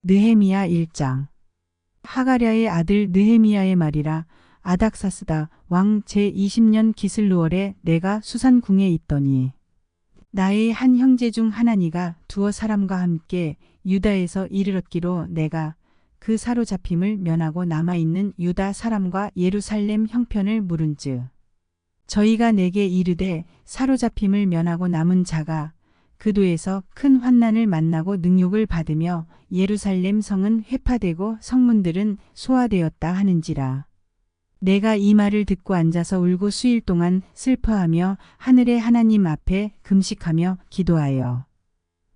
느헤미야 1장. 하가랴의 아들 느헤미야의 말이라. 아닥사스다 왕 제20년 기슬루월에 내가 수산궁에 있더니 나의 한 형제 중 하나니가 두어 사람과 함께 유다에서 이르렀기로 내가 그 사로잡힘을 면하고 남아있는 유다 사람과 예루살렘 형편을 물은즉 저희가 내게 이르되 사로잡힘을 면하고 남은 자가 그 도에서 큰 환난을 만나고 능욕을 받으며 예루살렘 성은 회파되고 성문들은 소화되었다 하는지라. 내가 이 말을 듣고 앉아서 울고 수일 동안 슬퍼하며 하늘의 하나님 앞에 금식하며 기도하여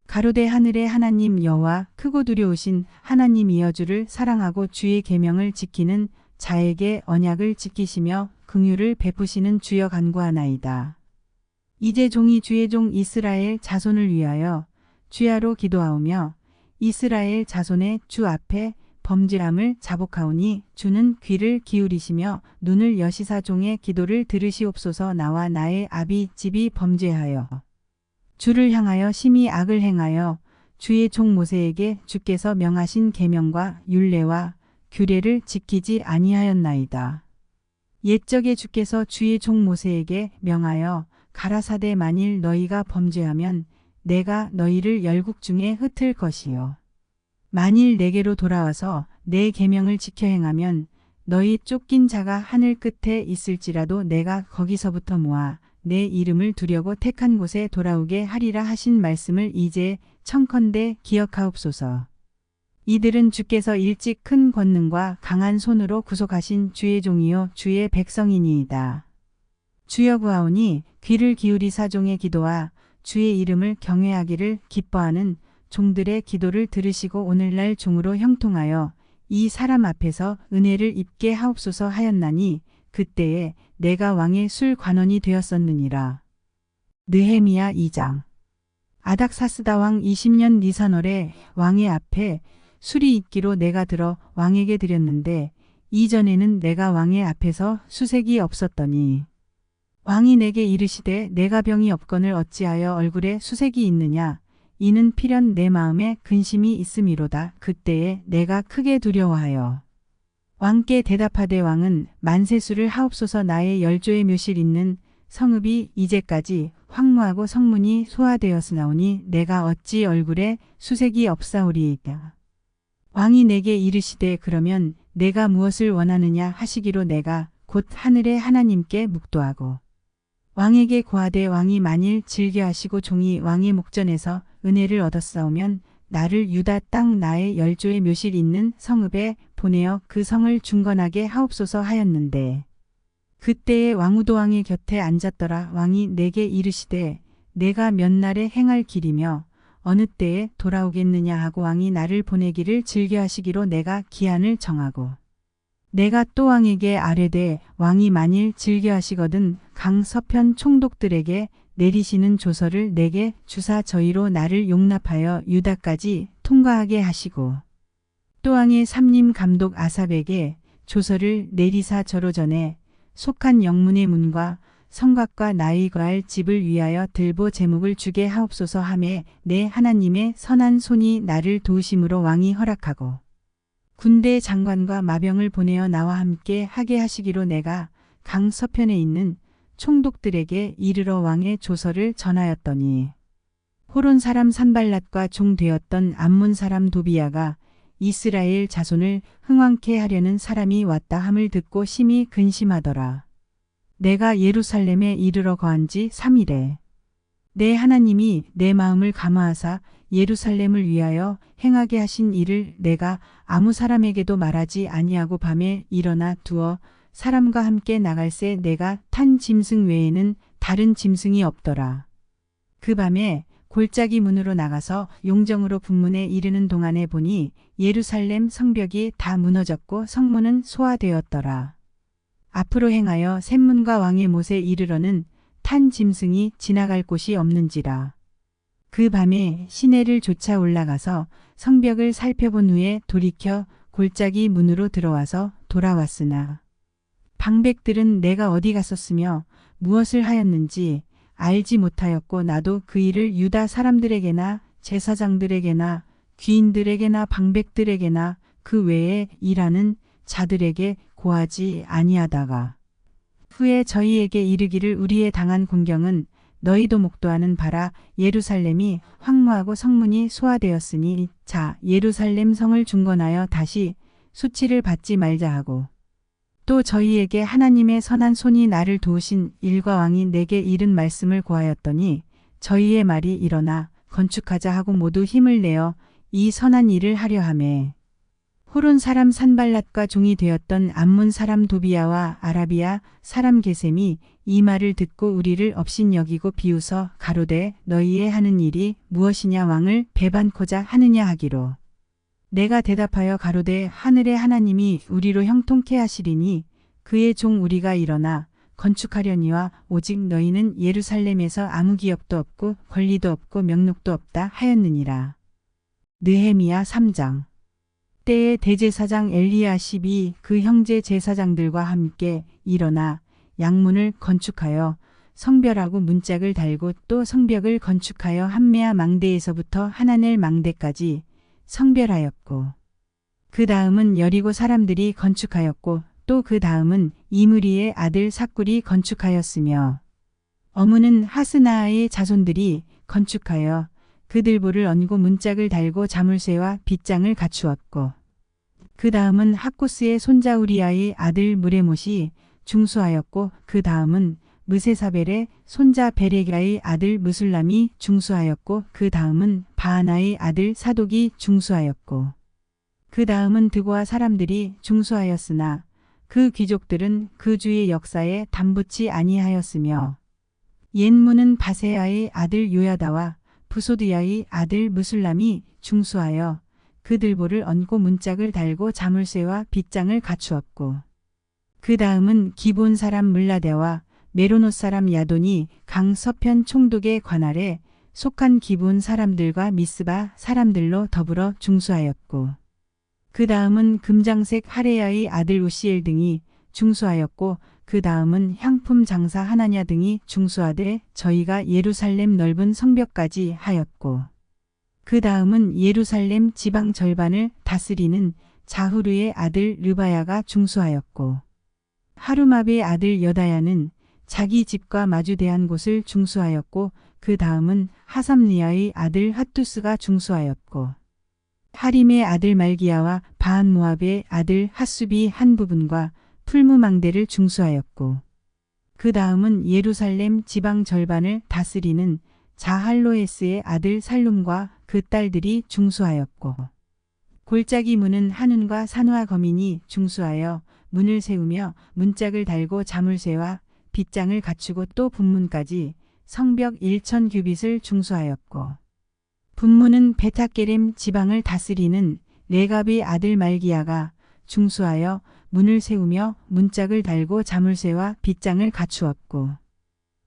가로되 하늘의 하나님 여호와 크고 두려우신 하나님이여 주를 사랑하고 주의 계명을 지키는 자에게 언약을 지키시며 긍휼을 베푸시는 주여 간구하나이다. 이제 종이 주의 종 이스라엘 자손을 위하여 주야로 기도하오며 이스라엘 자손의 주 앞에 범죄함을 자복하오니 주는 귀를 기울이시며 눈을 여시사 종의 기도를 들으시옵소서. 나와 나의 아비 집이 범죄하여 주를 향하여 심히 악을 행하여 주의 종 모세에게 주께서 명하신 계명과 율례와 규례를 지키지 아니하였나이다. 옛적에 주께서 주의 종 모세에게 명하여 가라사대 만일 너희가 범죄하면 내가 너희를 열국 중에 흩을 것이요 만일 내게로 돌아와서 내 계명을 지켜 행하면 너희 쫓긴 자가 하늘 끝에 있을지라도 내가 거기서부터 모아 내 이름을 두려고 택한 곳에 돌아오게 하리라 하신 말씀을 이제 청컨대 기억하옵소서. 이들은 주께서 일찍 큰 권능과 강한 손으로 구속하신 주의 종이요 주의 백성이니이다. 주여 구하오니 귀를 기울이사 종의 기도와 주의 이름을 경외하기를 기뻐하는 종들의 기도를 들으시고 오늘날 종으로 형통하여 이 사람 앞에서 은혜를 입게 하옵소서 하였나니 그때에 내가 왕의 술관원이 되었었느니라. 느헤미야 2장. 아닥사스다 왕 20년 니산월에 왕의 앞에 술이 있기로 내가 들어 왕에게 드렸는데 이전에는 내가 왕의 앞에서 수색이 없었더니 왕이 내게 이르시되 내가 병이 없거늘 어찌하여 얼굴에 수색이 있느냐. 이는 필연 내 마음에 근심이 있음이로다. 그때에 내가 크게 두려워하여 왕께 대답하되 왕은 만세수를 하옵소서. 나의 열조의 묘실 있는 성읍이 이제까지 황무하고 성문이 소화되었으나오니 내가 어찌 얼굴에 수색이 없사오리이까. 왕이 내게 이르시되 그러면 내가 무엇을 원하느냐 하시기로 내가 곧 하늘의 하나님께 묵도하고 왕에게 고하되 왕이 만일 즐겨하시고 종이 왕의 목전에서 은혜를 얻었사오면 나를 유다 땅 나의 열조의 묘실 있는 성읍에 보내어 그 성을 중건하게 하옵소서 하였는데 그때에 왕후도왕의 곁에 앉았더라. 왕이 내게 이르시되 내가 몇 날에 행할 길이며 어느 때에 돌아오겠느냐 하고 왕이 나를 보내기를 즐겨하시기로 내가 기한을 정하고 내가 또 왕에게 아뢰되 왕이 만일 즐겨하시거든 강 서편 총독들에게 내리시는 조서를 내게 주사 저희로 나를 용납하여 유다까지 통과하게 하시고 또 왕의 삼림 감독 아삽에게 조서를 내리사 저로 전에 속한 영문의 문과 성곽과 나의 거할 집을 위하여 들보 제목을 주게 하옵소서 하매 내 하나님의 선한 손이 나를 도우심으로 왕이 허락하고 군대 장관과 마병을 보내어 나와 함께 하게 하시기로 내가 강 서편에 있는 총독들에게 이르러 왕의 조서를 전하였더니 호론 사람 산발랏과 종 되었던 암몬 사람 도비야가 이스라엘 자손을 흥왕케 하려는 사람이 왔다 함을 듣고 심히 근심하더라. 내가 예루살렘에 이르러 거한 지 3일에 내 하나님이 내 마음을 감화하사 예루살렘을 위하여 행하게 하신 일을 내가 아무 사람에게도 말하지 아니하고 밤에 일어나 두어 사람과 함께 나갈새 내가 탄 짐승 외에는 다른 짐승이 없더라. 그 밤에 골짜기 문으로 나가서 용정으로 분문에 이르는 동안에 보니 예루살렘 성벽이 다 무너졌고 성문은 소화되었더라. 앞으로 행하여 샘문과 왕의 못에 이르러는 탄 짐승이 지나갈 곳이 없는지라. 그 밤에 시내를 쫓아 올라가서 성벽을 살펴본 후에 돌이켜 골짜기 문으로 들어와서 돌아왔으나 방백들은 내가 어디 갔었으며 무엇을 하였는지 알지 못하였고 나도 그 일을 유다 사람들에게나 제사장들에게나 귀인들에게나 방백들에게나 그 외에 일하는 자들에게 고하지 아니하다가 후에 저희에게 이르기를 우리의 당한 공경은 너희도 목도하는 바라 예루살렘이 황무하고 성문이 소화되었으니 자 예루살렘 성을 중건하여 다시 수치를 받지 말자 하고 또 저희에게 하나님의 선한 손이 나를 도우신 일과 왕이 내게 이른 말씀을 고하였더니 저희의 말이 일어나 건축하자 하고 모두 힘을 내어 이 선한 일을 하려 하매 호론 사람 산발랏과 종이 되었던 암몬 사람 도비야와 아라비아 사람 게셈이 이 말을 듣고 우리를 업신여기고 비웃어 가로되 너희의 하는 일이 무엇이냐 왕을 배반코자 하느냐 하기로 내가 대답하여 가로되 하늘의 하나님이 우리로 형통케 하시리니 그의 종 우리가 일어나 건축하려니와 오직 너희는 예루살렘에서 아무 기업도 없고 권리도 없고 명록도 없다 하였느니라. 느헤미야 3장. 때에 대제사장 엘리야십이 그 형제 제사장들과 함께 일어나 양문을 건축하여 성별하고 문짝을 달고 또 성벽을 건축하여 함메아 망대에서부터 하나넬 망대까지 성별하였고 그 다음은 여리고 사람들이 건축하였고 또 그 다음은 이므리의 아들 삭굴이 건축하였으며 어무는 하스나아의 자손들이 건축하여 그 들보를 얹고 문짝을 달고 자물쇠와 빗장을 갖추었고 그 다음은 학코스의 손자 우리아의 아들 무레못이 중수하였고 그 다음은 무세사벨의 손자 베레기아의 아들 무술람이 중수하였고 그 다음은 바하나의 아들 사독이 중수하였고 그 다음은 드고아 사람들이 중수하였으나 그 귀족들은 그 주의 역사에 담붙지 아니하였으며 옛문은 바세아의 아들 요야다와 부소드야의 아들 무술람이 중수하여 그 들보를 얹고 문짝을 달고 자물쇠와 빗장을 갖추었고 그 다음은 기본 사람 물라데와 메로노 사람 야돈이 강 서편 총독의 관할에 속한 기본 사람들과 미스바 사람들로 더불어 중수하였고 그 다음은 금장색 하레야의 아들 우시엘 등이 중수하였고 그 다음은 향품 장사 하나냐 등이 중수하되 저희가 예루살렘 넓은 성벽까지 하였고 그 다음은 예루살렘 지방 절반을 다스리는 자후르의 아들 르바야가 중수하였고 하루마베의 아들 여다야는 자기 집과 마주대한 곳을 중수하였고 그 다음은 하삼리아의 아들 핫투스가 중수하였고 하림의 아들 말기야와 바한모압의 아들 핫수비 한 부분과 풀무망대를 중수하였고 그 다음은 예루살렘 지방 절반을 다스리는 자할로에스의 아들 살룸과 그 딸들이 중수하였고 골짜기 문은 한운과 산화 거민이 중수하여 문을 세우며 문짝을 달고 자물쇠와 빗장을 갖추고 또 분문까지 성벽 1000 규빗을 중수하였고 분문은 베타게렘 지방을 다스리는 레갑의 아들 말기야가 중수하여 문을 세우며 문짝을 달고 자물쇠와 빗장을 갖추었고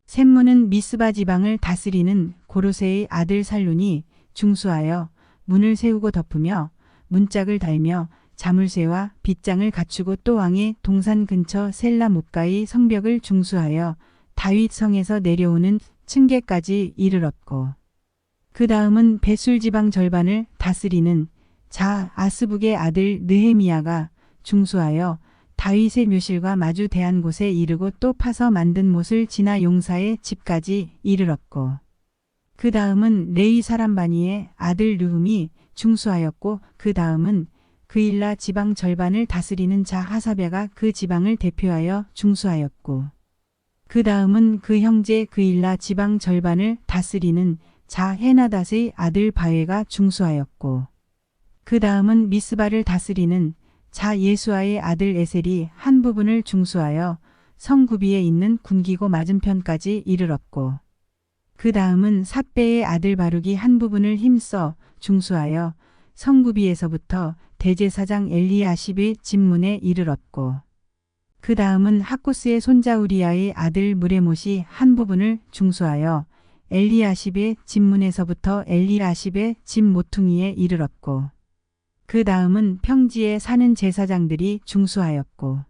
샘문은 미스바 지방을 다스리는 고로세의 아들 살룬이 중수하여 문을 세우고 덮으며 문짝을 달며 자물쇠와 빗장을 갖추고 또 왕의 동산 근처 셀라 못가의 성벽을 중수하여 다윗 성에서 내려오는 층계까지 이르렀고 그 다음은 베술 지방 절반을 다스리는 자 아스북의 아들 느헤미야가 중수하여 다윗의 묘실과 마주 대한 곳에 이르고 또 파서 만든 못을 지나 용사의 집까지 이르렀고 그 다음은 레이 사람 바니의 아들 르훔이 중수하였고 그 다음은 그일라 지방 절반을 다스리는 자 하사베가 그 지방을 대표하여 중수하였고 그 다음은 그 형제 그일라 지방 절반을 다스리는 자 헤나닷의 아들 바웨가 중수하였고 그 다음은 미스바를 다스리는 자 예수아의 아들 에셀이 한 부분을 중수하여 성구비에 있는 군기고 맞은편까지 이르렀고 그 다음은 삿배의 아들 바룩이 한 부분을 힘써 중수하여 성구비에서부터 대제사장 엘리야십의 집문에 이르렀고 그 다음은 학코스의 손자 우리아의 아들 무레못이 한 부분을 중수하여 엘리야십의 집문에서부터 엘리야십의 집 모퉁이에 이르렀고 그 다음은 평지에 사는 제사장들이 중수하였고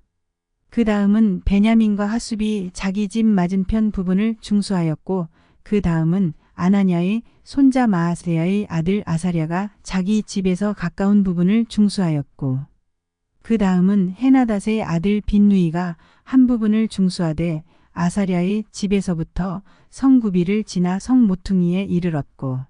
그 다음은 베냐민과 하숲이 자기 집 맞은편 부분을 중수하였고 그 다음은 아나냐의 손자 마아세야의 아들 아사랴가 자기 집에서 가까운 부분을 중수하였고 그 다음은 헤나닷의 아들 빈누이가 한 부분을 중수하되 아사랴의 집에서부터 성구비를 지나 성모퉁이에 이르렀고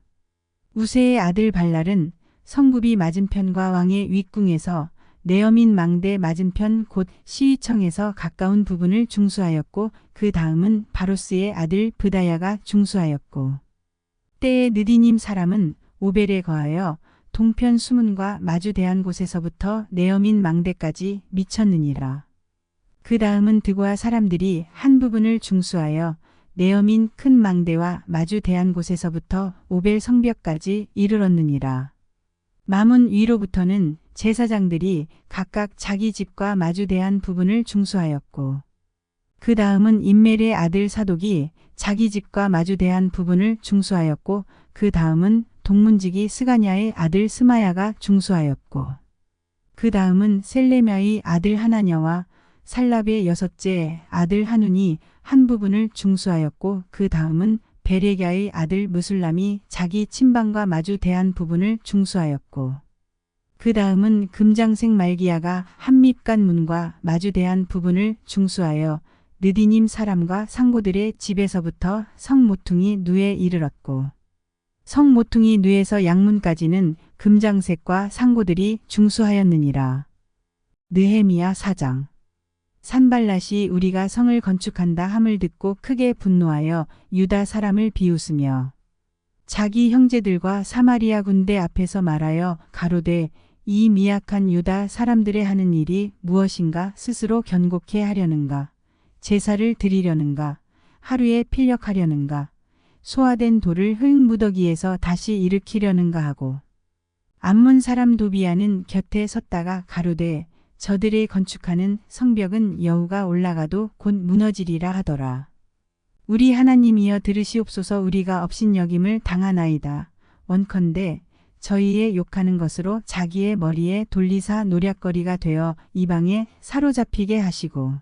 우세의 아들 발랄은 성구비 맞은편과 왕의 윗궁에서 네어민 망대 맞은편 곧 시위청에서 가까운 부분을 중수하였고 그 다음은 바로스의 아들 브다야가 중수하였고 때에 느디님 사람은 오벨에 거하여 동편 수문과 마주대한 곳에서부터 네어민 망대까지 미쳤느니라. 그 다음은 드고아 사람들이 한 부분을 중수하여 네어민 큰 망대와 마주대한 곳에서부터 오벨 성벽까지 이르렀느니라. 마문 위로부터는 제사장들이 각각 자기 집과 마주대한 부분을 중수하였고 그 다음은 임멜의 아들 사독이 자기 집과 마주대한 부분을 중수하였고 그 다음은 동문지기 스가냐의 아들 스마야가 중수하였고 그 다음은 셀레미아의 아들 하나냐와 살랍의 여섯째 아들 하눈이 한 부분을 중수하였고 그 다음은 베레갸의 아들 무술람이 자기 친방과 마주대한 부분을 중수하였고 그 다음은 금장색 말기야가 한밉간 문과 마주대한 부분을 중수하여 느디님 사람과 상고들의 집에서부터 성모퉁이 누에 이르렀고 성모퉁이 누에서 양문까지는 금장색과 상고들이 중수하였느니라. 느헤미야 4장. 산발랏이 우리가 성을 건축한다 함을 듣고 크게 분노하여 유다 사람을 비웃으며 자기 형제들과 사마리아 군대 앞에서 말하여 가로되 이 미약한 유다 사람들의 하는 일이 무엇인가 스스로 견고케 하려는가 제사를 드리려는가 하루에 필력하려는가 소화된 돌을 흙무더기에서 다시 일으키려는가 하고 암몬 사람 도비아는 곁에 섰다가 가로되 저들의 건축하는 성벽은 여우가 올라가도 곧 무너지리라 하더라. 우리 하나님이여 들으시옵소서. 우리가 업신여김을 당하나이다. 원컨대 저희의 욕하는 것으로 자기의 머리에 돌리사 노략거리가 되어 이방에 사로잡히게 하시고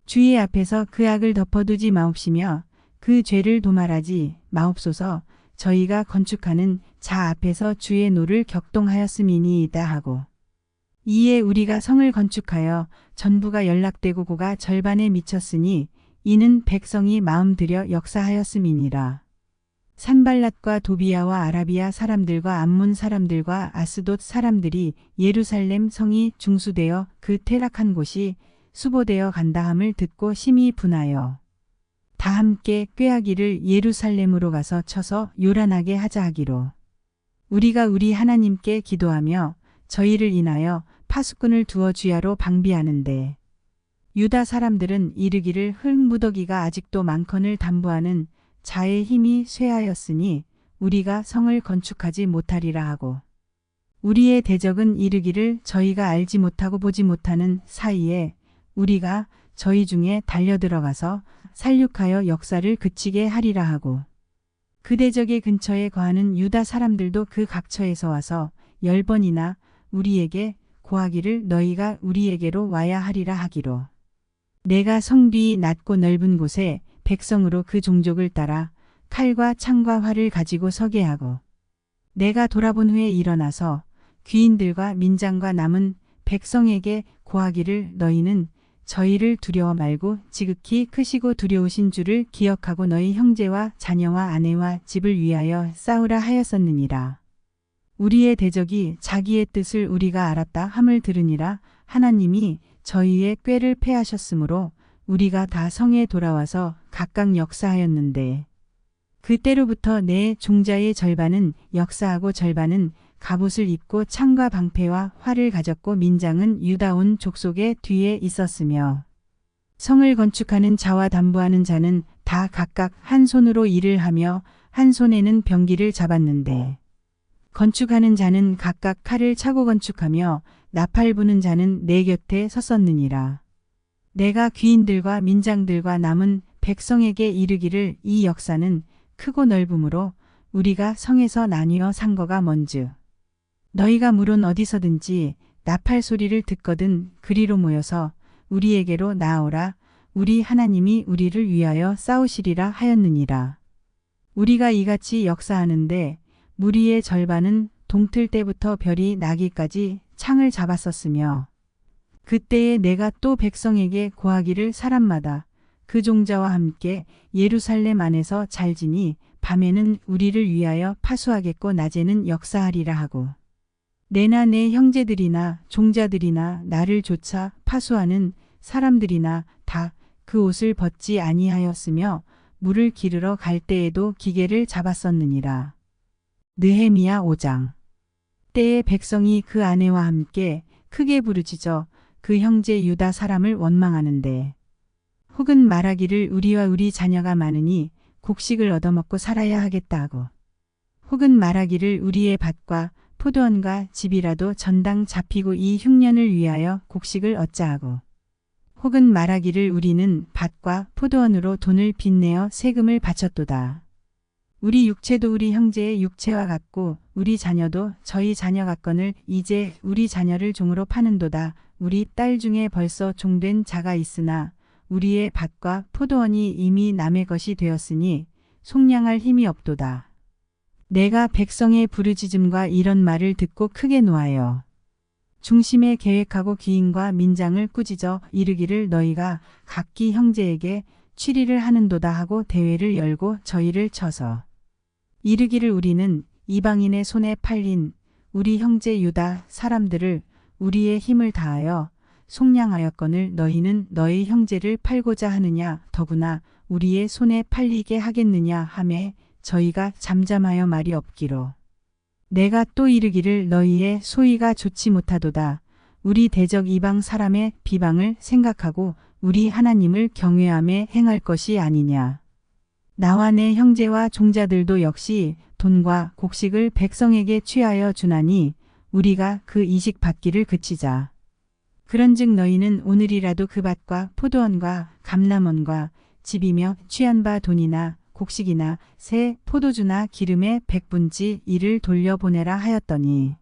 주의 앞에서 그 악을 덮어두지 마옵시며 그 죄를 도말하지 마옵소서. 저희가 건축하는 자 앞에서 주의 노를 격동하였음이니이다 하고 이에 우리가 성을 건축하여 전부가 연락되고 고가 절반에 미쳤으니 이는 백성이 마음 들여 역사하였음이니라. 산발랏과 도비아와 아라비아 사람들과 암몬 사람들과 아스돗 사람들이 예루살렘 성이 중수되어 그 퇴락한 곳이 수보되어 간다함을 듣고 심히 분하여 다 함께 꾀하기를 예루살렘으로 가서 쳐서 요란하게 하자 하기로 우리가 우리 하나님께 기도하며 저희를 인하여 파수꾼을 두어 주야로 방비하는데 유다 사람들은 이르기를 흙무더기가 아직도 많거늘 담보하는 자의 힘이 쇠하였으니 우리가 성을 건축하지 못하리라 하고 우리의 대적은 이르기를 저희가 알지 못하고 보지 못하는 사이에 우리가 저희 중에 달려들어가서 살육하여 역사를 그치게 하리라 하고 그 대적의 근처에 거하는 유다 사람들도 그 각처에서 와서 10번이나 우리에게 고하기를 너희가 우리에게로 와야 하리라 하기로 내가 성 뒤 낮고 넓은 곳에 백성으로 그 종족을 따라 칼과 창과 활을 가지고 서게 하고 내가 돌아본 후에 일어나서 귀인들과 민장과 남은 백성에게 고하기를 너희는 저희를 두려워 말고 지극히 크시고 두려우신 줄을 기억하고 너희 형제와 자녀와 아내와 집을 위하여 싸우라 하였었느니라. 우리의 대적이 자기의 뜻을 우리가 알았다 함을 들으니라. 하나님이 저희의 꾀를 패하셨으므로 우리가 다 성에 돌아와서 각각 역사하였는데 그때로부터 내 종자의 절반은 역사하고 절반은 갑옷을 입고 창과 방패와 활을 가졌고 민장은 유다 온 족속의 뒤에 있었으며 성을 건축하는 자와 담보하는 자는 다 각각 한 손으로 일을 하며 한 손에는 병기를 잡았는데 건축하는 자는 각각 칼을 차고 건축하며 나팔 부는 자는 내 곁에 섰었느니라. 내가 귀인들과 민장들과 남은 백성에게 이르기를 이 역사는 크고 넓음으로 우리가 성에서 나뉘어 산 거가 뭔즉 너희가 물론 어디서든지 나팔 소리를 듣거든 그리로 모여서 우리에게로 나아오라. 우리 하나님이 우리를 위하여 싸우시리라 하였느니라. 우리가 이같이 역사하는데 무리의 절반은 동틀 때부터 별이 나기까지 창을 잡았었으며 그때에 내가 또 백성에게 고하기를 사람마다 그 종자와 함께 예루살렘 안에서 잘 지니 밤에는 우리를 위하여 파수하겠고 낮에는 역사하리라 하고 내나 내 형제들이나 종자들이나 나를 쫓아 파수하는 사람들이나 다 그 옷을 벗지 아니하였으며 물을 기르러 갈 때에도 기계를 잡았었느니라. 느헤미야 5장. 때에 백성이 그 아내와 함께 크게 부르짖어 그 형제 유다 사람을 원망하는데 혹은 말하기를 우리와 우리 자녀가 많으니 곡식을 얻어먹고 살아야 하겠다 하고 혹은 말하기를 우리의 밭과 포도원과 집이라도 전당 잡히고 이 흉년을 위하여 곡식을 얻자 하고 혹은 말하기를 우리는 밭과 포도원으로 돈을 빚내어 세금을 바쳤도다. 우리 육체도 우리 형제의 육체와 같고 우리 자녀도 저희 자녀 같거늘 이제 우리 자녀를 종으로 파는도다. 우리 딸 중에 벌써 종된 자가 있으나 우리의 밭과 포도원이 이미 남의 것이 되었으니 속량할 힘이 없도다. 내가 백성의 부르짖음과 이런 말을 듣고 크게 노하여 중심에 계획하고 귀인과 민장을 꾸짖어 이르기를 너희가 각기 형제에게 취리를 하는도다 하고 대회를 열고 저희를 쳐서 이르기를 우리는 이방인의 손에 팔린 우리 형제 유다 사람들을 우리의 힘을 다하여 속량하였거늘 너희는 너희 형제를 팔고자 하느냐 더구나 우리의 손에 팔리게 하겠느냐 하매 저희가 잠잠하여 말이 없기로 내가 또 이르기를 너희의 소위가 좋지 못하도다. 우리 대적 이방 사람의 비방을 생각하고 우리 하나님을 경외하며 행할 것이 아니냐. 나와 내 형제와 종자들도 역시 돈과 곡식을 백성에게 취하여 주나니 우리가 그 이식 받기를 그치자. 그런즉 너희는 오늘이라도 그 밭과 포도원과 감람원과 집이며 취한 바 돈이나 곡식이나 새 포도주나 기름의 100분지 이를 돌려보내라 하였더니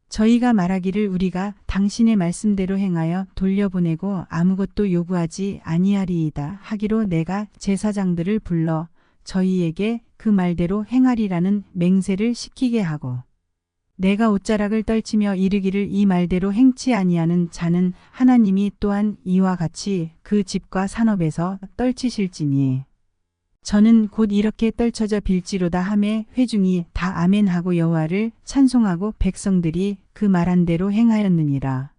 저희가 말하기를 우리가 당신의 말씀대로 행하여 돌려보내고 아무것도 요구하지 아니하리이다 하기로 내가 제사장들을 불러 저희에게 그 말대로 행하리라는 맹세를 시키게 하고 내가 옷자락을 떨치며 이르기를 이 말대로 행치 아니하는 자는 하나님이 또한 이와 같이 그 집과 산업에서 떨치실지니 저는 곧 이렇게 떨쳐져 빌지로다 하매 회중이 다 아멘하고 여호와를 찬송하고 백성들이 그 말한 대로 행하였느니라.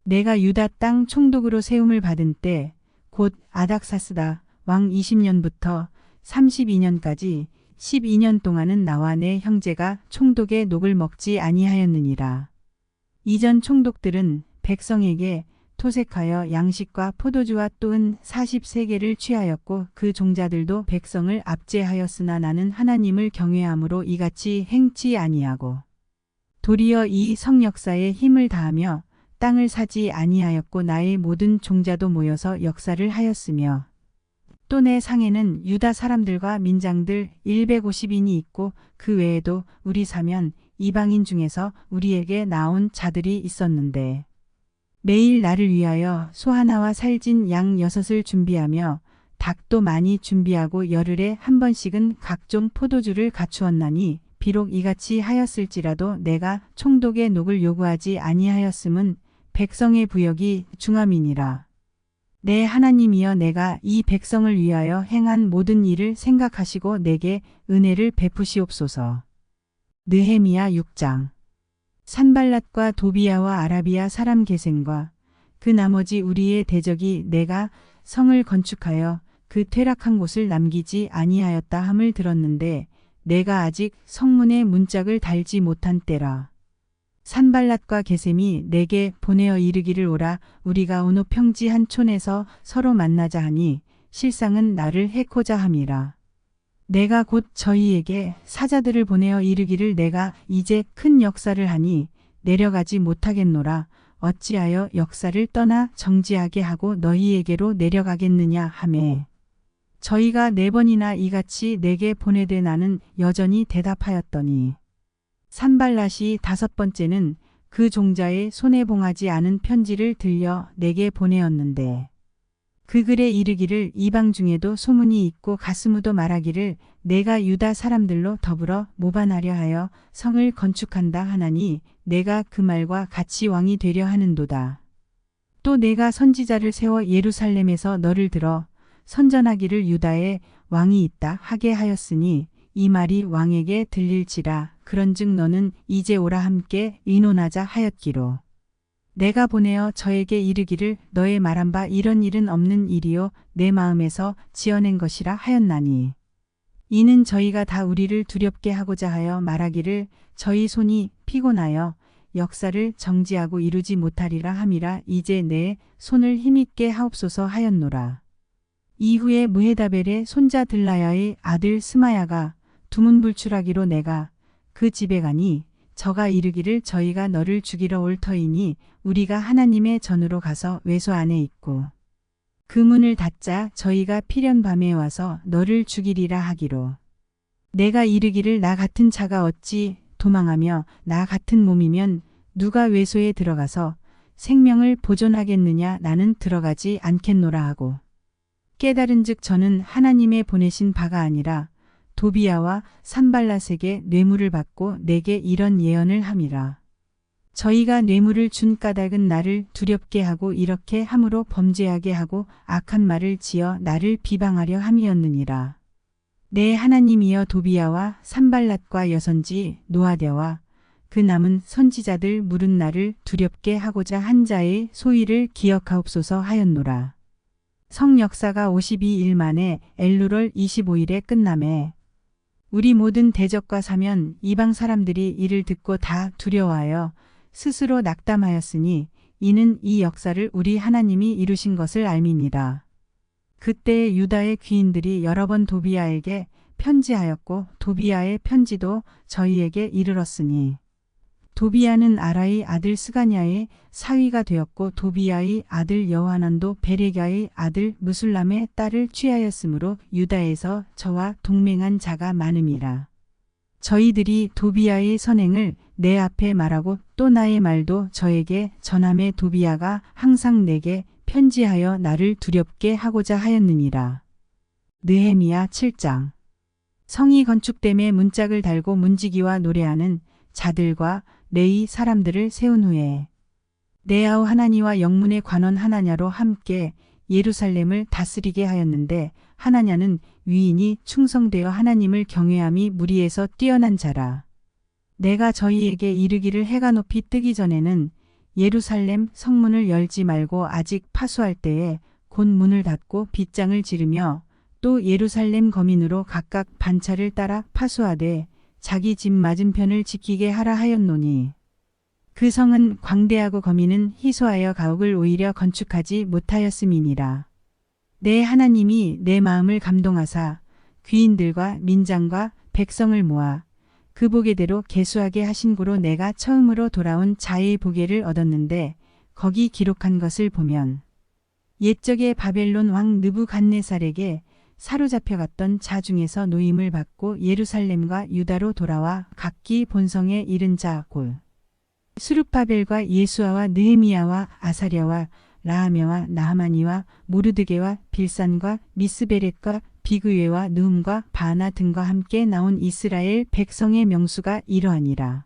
내가 유다 땅 총독으로 세움을 받은 때 곧 아닥사스다 왕 20년부터 32년까지 12년 동안은 나와 내 형제가 총독의 녹을 먹지 아니하였느니라. 이전 총독들은 백성에게 토색하여 양식과 포도주와 또은 43개를 취하였고 그 종자들도 백성을 압제하였으나 나는 하나님을 경외함으로 이같이 행치 아니하고 도리어 이 성역사에 힘을 다하며 땅을 사지 아니하였고 나의 모든 종자도 모여서 역사를 하였으며 또 내 상에는 유다 사람들과 민장들 150인이 있고 그 외에도 우리 사면 이방인 중에서 우리에게 나온 자들이 있었는데 매일 나를 위하여 소 하나와 살진 양 6을 준비하며 닭도 많이 준비하고 열흘에 한 번씩은 각종 포도주를 갖추었나니 비록 이같이 하였을지라도 내가 총독의 녹을 요구하지 아니하였음은 백성의 부역이 중함이니라. 내 하나님이여 내가 이 백성을 위하여 행한 모든 일을 생각하시고 내게 은혜를 베푸시옵소서. 느헤미야 6장. 산발랏과 도비야와 아라비아 사람 게셈과 그 나머지 우리의 대적이 내가 성을 건축하여 그 퇴락한 곳을 남기지 아니하였다 함을 들었는데 내가 아직 성문에 문짝을 달지 못한 때라. 산발랏과 게셈이 내게 보내어 이르기를 오라 우리가 어느 평지 한 촌에서 서로 만나자 하니 실상은 나를 해코자 함이라. 내가 곧 저희에게 사자들을 보내어 이르기를 내가 이제 큰 역사를 하니 내려가지 못하겠노라. 어찌하여 역사를 떠나 정지하게 하고 너희에게로 내려가겠느냐 하매 저희가 4번이나 이같이 내게 보내되 나는 여전히 대답하였더니 산발랏이 5번째는 그 종자의 손에 봉하지 않은 편지를 들려 내게 보내었는데 그 글에 이르기를 이방 중에도 소문이 있고 가스무도 말하기를 내가 유다 사람들로 더불어 모반하려 하여 성을 건축한다 하나니 내가 그 말과 같이 왕이 되려 하는도다. 또 내가 선지자를 세워 예루살렘에서 너를 들어 선전하기를 유다에 왕이 있다 하게 하였으니 이 말이 왕에게 들릴지라. 그런즉 너는 이제 오라 함께 의논하자 하였기로. 내가 보내어 저에게 이르기를 너의 말한 바 이런 일은 없는 일이요 내 마음에서 지어낸 것이라 하였나니 이는 저희가 다 우리를 두렵게 하고자 하여 말하기를 저희 손이 피곤하여 역사를 정지하고 이루지 못하리라 함이라. 이제 내 손을 힘있게 하옵소서 하였노라. 이후에 무헤다벨의 손자 들라야의 아들 스마야가 두문불출하기로 내가 그 집에 가니 저가 이르기를 저희가 너를 죽이러 올 터이니 우리가 하나님의 전으로 가서 외소 안에 있고 그 문을 닫자 저희가 필연 밤에 와서 너를 죽이리라 하기로. 내가 이르기를 나 같은 자가 어찌 도망하며 나 같은 몸이면 누가 외소에 들어가서 생명을 보존하겠느냐. 나는 들어가지 않겠노라 하고 깨달은즉 저는 하나님의 보내신 바가 아니라 도비야와 산발랏에게 뇌물을 받고 내게 이런 예언을 함이라. 저희가 뇌물을 준 까닭은 나를 두렵게 하고 이렇게 함으로 범죄하게 하고 악한 말을 지어 나를 비방하려 함이었느니라. 내 하나님이여 도비야와 산발랏과 여선지 노아대와 그 남은 선지자들 물은 나를 두렵게 하고자 한 자의 소위를 기억하옵소서 하였노라. 성 역사가 52일 만에 엘루럴 25일에 끝남에 우리 모든 대적과 사면 이방 사람들이 이를 듣고 다 두려워하여 스스로 낙담하였으니 이는 이 역사를 우리 하나님이 이루신 것을 알미니라. 그때 유다의 귀인들이 여러 번 도비야에게 편지하였고 도비야의 편지도 저희에게 이르렀으니 도비야는 아라의 아들 스가냐의 사위가 되었고 도비야의 아들 여호하난도 베레갸의 아들 무술람의 딸을 취하였으므로 유다에서 저와 동맹한 자가 많음이라. 저희들이 도비야의 선행을 내 앞에 말하고 또 나의 말도 저에게 전함에 도비야가 항상 내게 편지하여 나를 두렵게 하고자 하였느니라. 느헤미야 7장. 성이 건축됨에 문짝을 달고 문지기와 노래하는 자들과 레위 사람들을 세운 후에 네아우 하나니와 영문의 관원 하나냐로 함께 예루살렘을 다스리게 하였는데 하나냐는 위인이 충성되어 하나님을 경외함이 무리에서 뛰어난 자라. 내가 저희에게 이르기를 해가 높이 뜨기 전에는 예루살렘 성문을 열지 말고 아직 파수할 때에 곧 문을 닫고 빗장을 지르며 또 예루살렘 거민으로 각각 반차를 따라 파수하되 자기 집 맞은편을 지키게 하라 하였노니 그 성은 광대하고 거민은 희소하여 가옥을 오히려 건축하지 못하였음이니라. 내 하나님이 내 마음을 감동하사 귀인들과 민장과 백성을 모아 그 보게대로 계수하게 하신 고로 내가 처음으로 돌아온 자의 보게를 얻었는데 거기 기록한 것을 보면 옛적에 바벨론 왕 느부갓네살에게 사로잡혀갔던 자 중에서 노임을 받고 예루살렘과 유다로 돌아와 각기 본성에 이른 자 곧 수룹바벨과 예수아와 느헤미야와 아사랴와 라하며와 나하마니와 모르드게와 빌산과 미스베렛과 비그웨와 느훔과 바나 등과 함께 나온 이스라엘 백성의 명수가 이러하니라.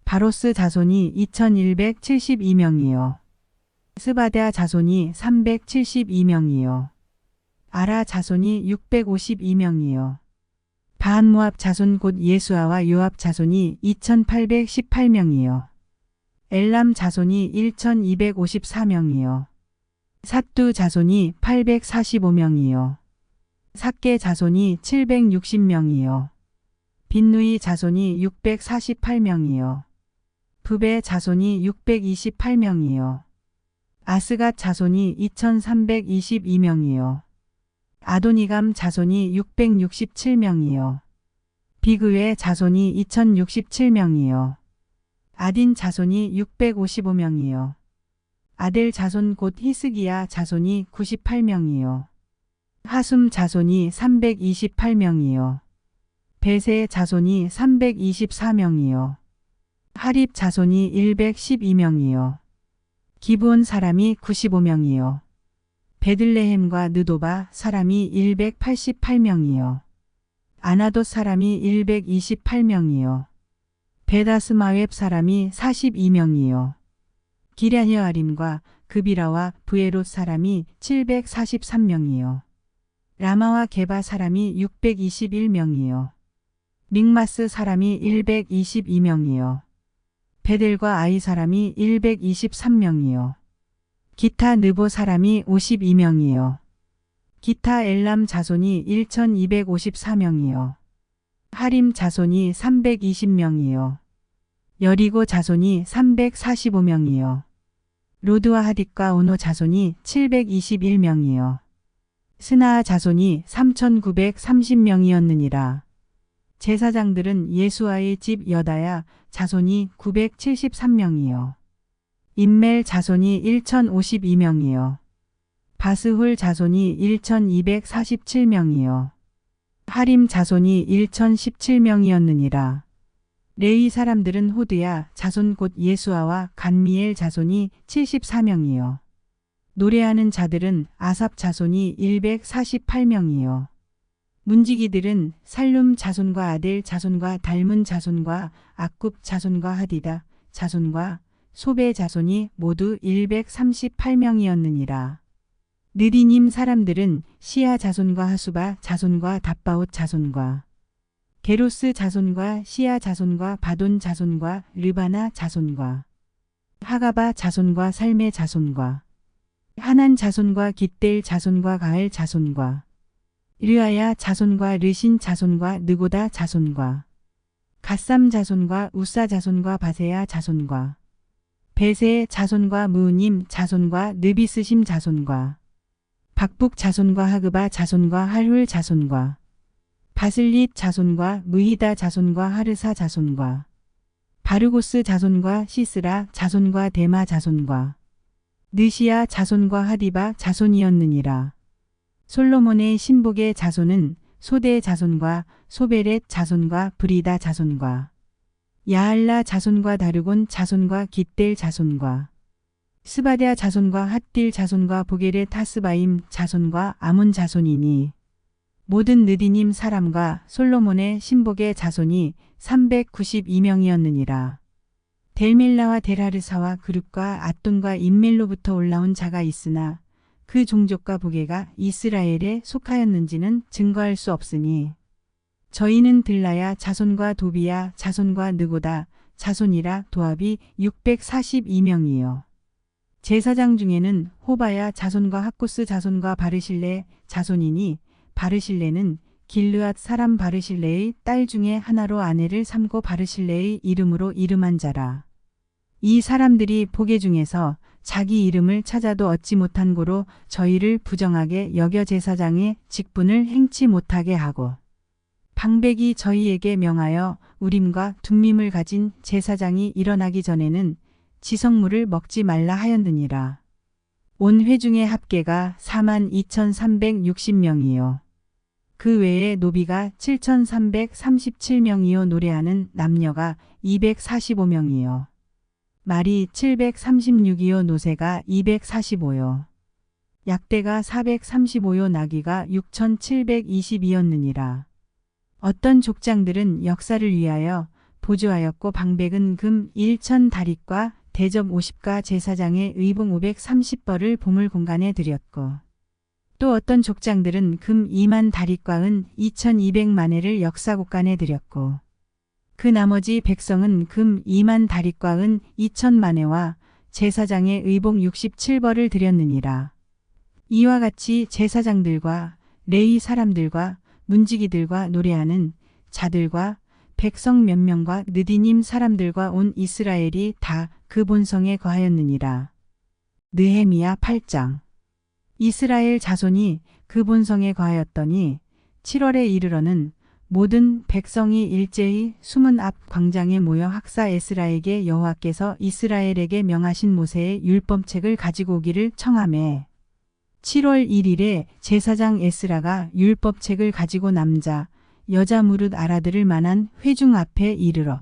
바로스 자손이 2172명이요. 스바데아 자손이 372명이요. 아라 자손이 652명이요. 바한모압 자손 곧 예수아와 요압 자손이 2818명이요. 엘람 자손이 1254명이요. 삿두 자손이 845명이요. 삭게 자손이 760명이요. 빈누이 자손이 648명이요. 부베 자손이 628명이요. 아스갓 자손이 2322명이요. 아도니감 자손이 667명이요. 비그웨 자손이 2067명이요. 아딘 자손이 655명이요. 아델 자손 곧 히스기야 자손이 98명이요. 하숨 자손이 328명이요. 베세 자손이 324명이요. 하립 자손이 112명이요. 기브온 사람이 95명이요. 베들레헴과 느도바 사람이 188명이요. 아나돗 사람이 128명이요. 베다스마웹 사람이 42명이요. 기랴여아림과 그비라와 브에롯 사람이 743명이요. 라마와 게바 사람이 621명이요. 믹마스 사람이 122명이요. 베델과 아이 사람이 123명이요. 기타 느보 사람이 52명이요. 기타 엘람 자손이 1254명이요. 하림 자손이 320명이요. 여리고 자손이 345명이요. 로드와 하딕과 오노 자손이 721명이요. 스나아 자손이 3930명이었느니라. 제사장들은 예수아의 집 여다야 자손이 973명이요. 임멜 자손이 1052명이요. 바스훌 자손이 1247명이요. 하림 자손이 1017명이었느니라. 레위 사람들은 호드야 자손 곧 예수아와 간미엘 자손이 74명이요. 노래하는 자들은 아삽 자손이 148명이요. 문지기들은 살룸 자손과 아델 자손과 달문 자손과 악굽 자손과 하디다 자손과 소베 자손이 모두 138명이었느니라. 느디님 사람들은 시아 자손과 하수바 자손과 답바옷 자손과 게로스 자손과 시아 자손과 바돈 자손과 르바나 자손과 하가바 자손과 살메 자손과 하난 자손과 깃델 자손과 가엘 자손과 르아야 자손과 르신 자손과 느고다 자손과 갓삼 자손과 우사 자손과 바세야 자손과 베세 자손과 무님 자손과 느비스심 자손과 박북 자손과 하그바 자손과 할훌 자손과 바슬릿 자손과 무히다 자손과 하르사 자손과 바르고스 자손과 시스라 자손과 데마 자손과 느시아 자손과 하디바 자손이었느니라. 솔로몬의 신복의 자손은 소대 자손과 소베렛 자손과 브리다 자손과 야알라 자손과 다르곤 자손과 깃델 자손과 스바랴 자손과 핫딜 자손과 보게레 타스바임 자손과 아몬 자손이니 모든 느디님 사람과 솔로몬의 신복의 자손이 392명이었느니라. 델밀라와 델하르사와 그룹과 앗돈과 임멜로부터 올라온 자가 있으나 그 종족과 부계가 이스라엘에 속하였는지는 증거할 수 없으니 저희는 들라야 자손과 도비야 자손과 느고다 자손이라 도합이 642명이요. 제사장 중에는 호바야 자손과 학고스 자손과 바르실레 자손이니 바르실레는 길르앗 사람 바르실레의 딸 중에 하나로 아내를 삼고 바르실레의 이름으로 이름한 자라. 이 사람들이 보게 중에서 자기 이름을 찾아도 얻지 못한 고로 저희를 부정하게 여겨 제사장의 직분을 행치 못하게 하고 방백이 저희에게 명하여 우림과 둠밈을 가진 제사장이 일어나기 전에는 지성물을 먹지 말라 하였느니라. 온 회중의 합계가 42,360명이요. 그 외에 노비가 7,337명이요. 노래하는 남녀가 245명이요. 말이 736이요. 노새가 245요. 약대가 435요. 나귀가 6,720이었느니라. 어떤 족장들은 역사를 위하여 보조하였고 방백은 금 1,000다릿과 대접 50가 제사장의 의복 530벌을 보물 공간에 드렸고 또 어떤 족장들은 금 2만 다릿과 은 2,200만회를 역사 곳간에 드렸고 그 나머지 백성은 금 2만 다릿과 은 2,000만회와 제사장의 의복 67벌을 드렸느니라. 이와 같이 제사장들과 레위 사람들과 문지기들과 노래하는 자들과 백성 몇 명과 느디님 사람들과 온 이스라엘이 다 그 본성에 거하였느니라. 느헤미야 8장. 이스라엘 자손이 그 본성에 거하였더니 7월에 이르러는 모든 백성이 일제히 수문 앞 광장에 모여 학사 에스라에게 여호와께서 이스라엘에게 명하신 모세의 율법책을 가지고 오기를 청하매 7월 1일에 제사장 에스라가 율법책을 가지고 남자 여자 무릇 알아들을 만한 회중 앞에 이르러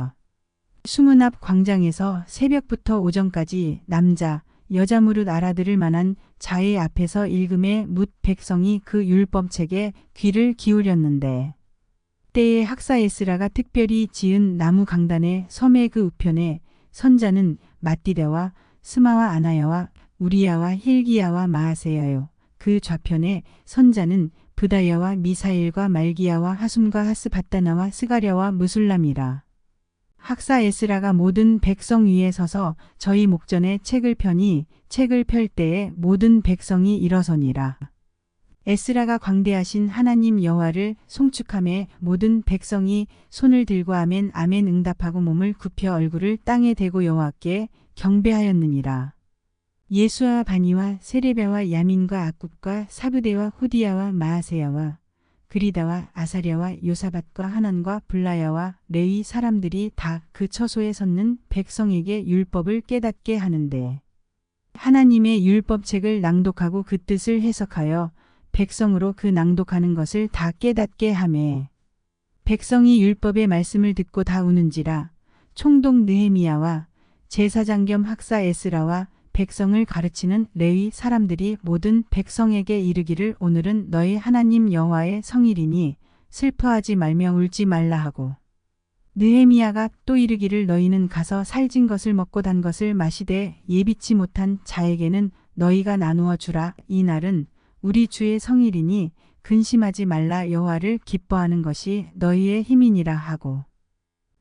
수문 앞 광장에서 새벽부터 오전까지 남자 여자 무릇 알아들을 만한 자의 앞에서 읽음에 뭇 백성이 그 율법책에 귀를 기울였는데 때에 학사 에스라가 특별히 지은 나무 강단의 섬의 그 우편에 선자는 마띠대와 스마와 아나야와 우리야와 힐기야와 마아세야요. 그 좌편에 선자는 브다야와 미사일과 말기야와 하숨과 하스바다나와 스가랴와 무술람이라. 학사 에스라가 모든 백성 위에 서서 저희 목전에 책을 펴니 책을 펼 때에 모든 백성이 일어서니라. 에스라가 광대하신 하나님 여호와를 송축함에 모든 백성이 손을 들고 아멘 아멘 응답하고 몸을 굽혀 얼굴을 땅에 대고 여호와께 경배하였느니라. 예수와 바니와 세레베와 야민과 악굽과 사브데와 후디야와 마아세야와 그리다와 아사랴와 요사밧과 하난과 블라야와 레위 사람들이 다 그 처소에 섰는 백성에게 율법을 깨닫게 하는데 하나님의 율법책을 낭독하고 그 뜻을 해석하여 백성으로 그 낭독하는 것을 다 깨닫게 하매 백성이 율법의 말씀을 듣고 다 우는지라. 총독 느헤미야와 제사장 겸 학사 에스라와 백성을 가르치는 레위 사람들이 모든 백성에게 이르기를 오늘은 너희 하나님 여호와의 성일이니 슬퍼하지 말며 울지 말라 하고 느헤미야가 또 이르기를 너희는 가서 살진 것을 먹고 단 것을 마시되 예비치 못한 자에게는 너희가 나누어 주라. 이 날은 우리 주의 성일이니 근심하지 말라. 여호와를 기뻐하는 것이 너희의 힘이니라 하고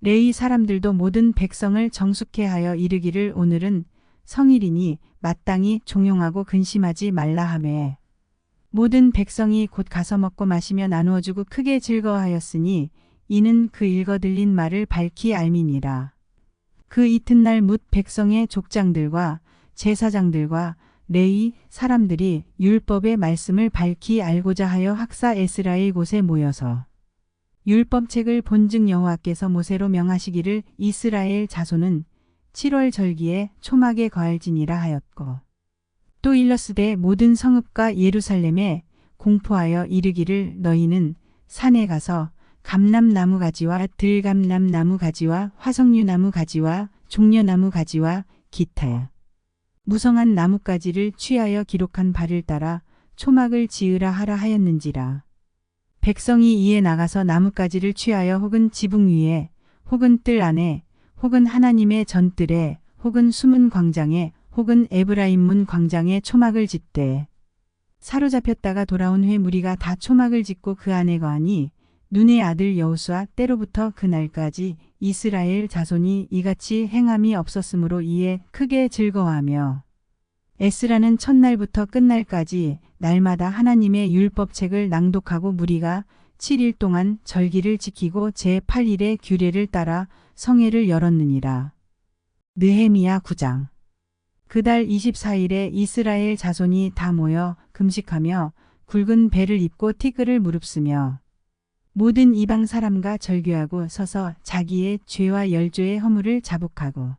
레위 사람들도 모든 백성을 정숙해 하여 이르기를 오늘은 성일이니 마땅히 종용하고 근심하지 말라 하매 모든 백성이 곧 가서 먹고 마시며 나누어 주고 크게 즐거워하였으니 이는 그 읽어 들린 말을 밝히 알미니라. 그 이튿날 뭇 백성의 족장들과 제사장들과 레위 사람들이 율법의 말씀을 밝히 알고자 하여 학사 에스라의 곳에 모여서 율법책을 본즉 여호와께서 모세로 명하시기를 이스라엘 자손은 7월 절기에 초막에 거할지니라 하였고 또 일러스되 모든 성읍과 예루살렘에 공포하여 이르기를 너희는 산에 가서 감람나무 가지와 들감람나무 가지와 화석류나무 가지와 종려나무 가지와 기타 무성한 나뭇가지를 취하여 기록한 바를 따라 초막을 지으라 하라 하였는지라. 백성이 이에 나가서 나뭇가지를 취하여 혹은 지붕 위에 혹은 뜰 안에 혹은 하나님의 전뜰에 혹은 숨은 광장에 혹은 에브라임 문 광장에 초막을 짓되 사로잡혔다가 돌아온 후에 무리가 다 초막을 짓고 그 안에 거하니 눈의 아들 여호수아 때로부터 그날까지 이스라엘 자손이 이같이 행함이 없었으므로 이에 크게 즐거워하며 에스라는 첫날부터 끝날까지 날마다 하나님의 율법책을 낭독하고 무리가 7일 동안 절기를 지키고 제8일의 규례를 따라 성회를 열었느니라. 느헤미야 9장. 그달 24일에 이스라엘 자손이 다 모여 금식하며 굵은 배를 입고 티글을 무릅쓰며 모든 이방 사람과 절규하고 서서 자기의 죄와 열조의 허물을 자복하고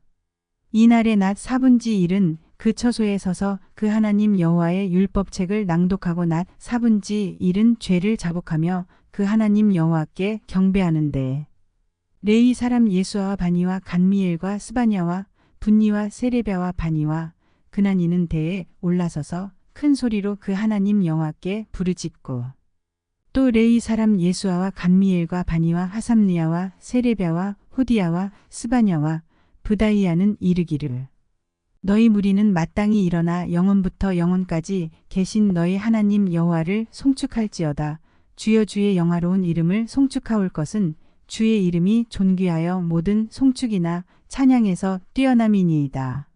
이날의 낮 4분지 1은 그 처소에 서서 그 하나님 여호와의 율법책을 낭독하고 낮 4분지 1은 죄를 자복하며 그 하나님 여호와께 경배하는데 레위 사람 예수아와 바니와 간미엘과 스바냐와 분니와 세레베와 바니와 그나니는 대에 올라서서 큰 소리로 그 하나님 여호와께 부르짖고 또 레위 사람 예수아와 간미엘과 바니와 하삼리야와 세레베와 호디야와 스바냐와 브다이아는 이르기를 너희 무리는 마땅히 일어나 영원부터 영원까지 계신 너희 하나님 여호와를 송축할지어다. 주여 주의 영화로운 이름을 송축하올 것은 주의 이름이 존귀하여 모든 송축이나 찬양에서 뛰어남이니이다.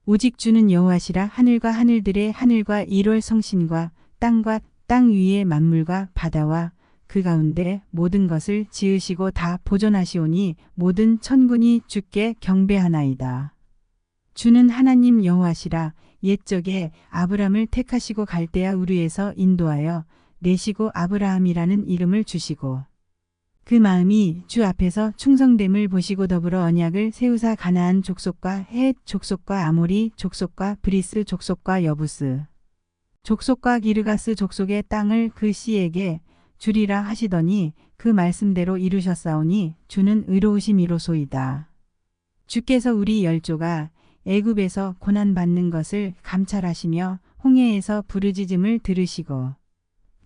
오직 주는 여호와시라. 하늘과 하늘들의 하늘과 1월 성신과 땅과 땅 위의 만물과 바다와 그 가운데 모든 것을 지으시고 다 보존하시오니 모든 천군이 주께 경배하나이다. 주는 하나님 여호와시라. 옛적에 아브람을 택하시고 갈대아 우르에서 인도하여 내시고 아브라함이라는 이름을 주시고 그 마음이 주 앞에서 충성됨을 보시고 더불어 언약을 세우사 가나안 족속과 헷 족속과 아모리 족속과 브리스 족속과 여부스 족속과 기르가스 족속의 땅을 그 씨에게 주리라 하시더니 그 말씀대로 이루셨사오니 주는 의로우심이로소이다. 주께서 우리 열조가 애굽에서 고난받는 것을 감찰하시며 홍해에서 부르짖음을 들으시고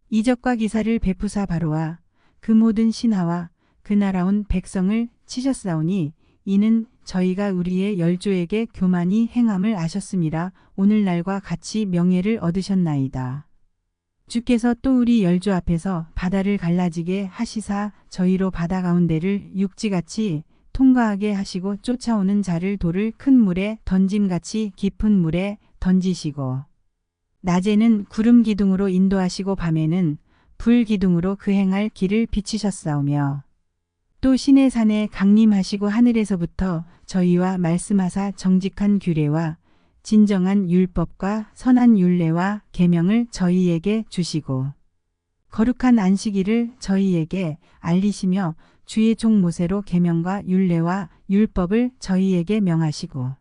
이적과 기사를 베푸사 바로와 그 모든 신하와 그 날아온 백성을 치셨사오니 이는 저희가 우리의 열조에게 교만히 행함을 아셨음이라 오늘날과 같이 명예를 얻으셨나이다. 주께서 또 우리 열조 앞에서 바다를 갈라지게 하시사 저희로 바다 가운데를 육지같이 통과하게 하시고 쫓아오는 자를 돌을 큰 물에 던짐같이 깊은 물에 던지시고 낮에는 구름 기둥으로 인도하시고 밤에는 불 기둥으로 그 행할 길을 비치셨사오며 또 시내 산에 강림하시고 하늘에서부터 저희와 말씀하사 정직한 규례와 진정한 율법과 선한 율례와 계명을 저희에게 주시고 거룩한 안식일을 저희에게 알리시며 주의 종 모세로 계명과 율례와 율법을 저희에게 명하시고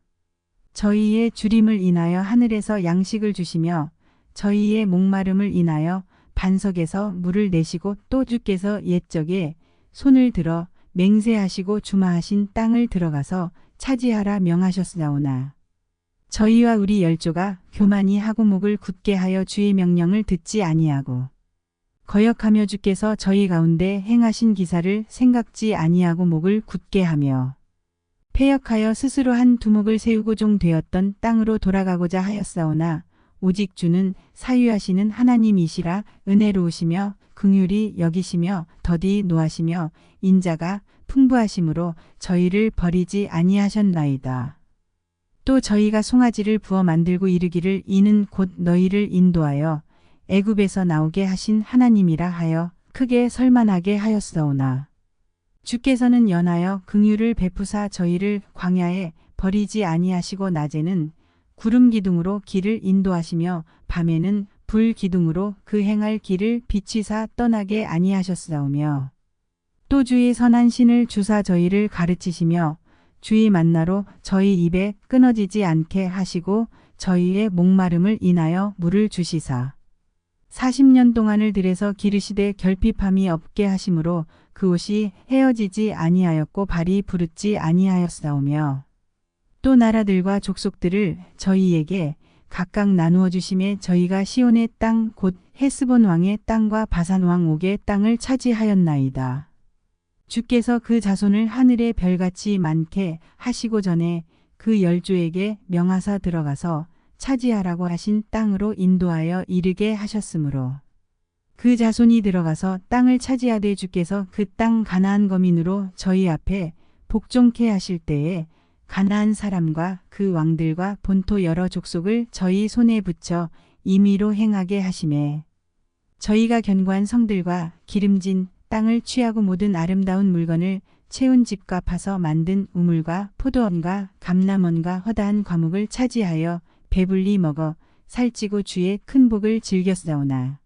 저희의 주림을 인하여 하늘에서 양식을 주시며 저희의 목마름을 인하여 반석에서 물을 내시고 또 주께서 옛적에 손을 들어 맹세하시고 주마하신 땅을 들어가서 차지하라 명하셨사오나 저희와 우리 열조가 교만히 하고 목을 굳게 하여 주의 명령을 듣지 아니하고 거역하며 주께서 저희 가운데 행하신 기사를 생각지 아니하고 목을 굳게 하며 패역하여 스스로 한 두목을 세우고 종 되었던 땅으로 돌아가고자 하였사오나 오직 주는 사유하시는 하나님이시라 은혜로우시며 긍휼히 여기시며 더디 노하시며 인자가 풍부하심으로 저희를 버리지 아니하셨나이다. 또 저희가 송아지를 부어 만들고 이르기를 이는 곧 너희를 인도하여 애굽에서 나오게 하신 하나님이라 하여 크게 설만하게 하였사오나 주께서는 연하여 긍휼을 베푸사 저희를 광야에 버리지 아니하시고 낮에는 구름 기둥으로 길을 인도하시며 밤에는 불 기둥으로 그 행할 길을 비치사 떠나게 아니하셨사오며 또 주의 선한 신을 주사 저희를 가르치시며 주의 만나로 저희 입에 끊어지지 않게 하시고 저희의 목마름을 인하여 물을 주시사 40년 동안을 들여서 기르시되 결핍함이 없게 하심으로 그 옷이 헤어지지 아니하였고 발이 부르지 아니하였사오며 또 나라들과 족속들을 저희에게 각각 나누어 주심에 저희가 시온의 땅 곧 헤스본 왕의 땅과 바산 왕 옥의 땅을 차지하였나이다. 주께서 그 자손을 하늘의 별같이 많게 하시고 전에 그 열조에게 명하사 들어가서 차지하라고 하신 땅으로 인도하여 이르게 하셨으므로 그 자손이 들어가서 땅을 차지하되 주께서 그 땅 가나안 거민으로 저희 앞에 복종케 하실 때에 가나안 사람과 그 왕들과 본토 여러 족속을 저희 손에 붙여 임의로 행하게 하시매 저희가 견고한 성들과 기름진 땅을 취하고 모든 아름다운 물건을 채운 집과 파서 만든 우물과 포도원과 감람원과 허다한 과목을 차지하여 배불리 먹어 살찌고 주의 큰 복을 즐겼사오나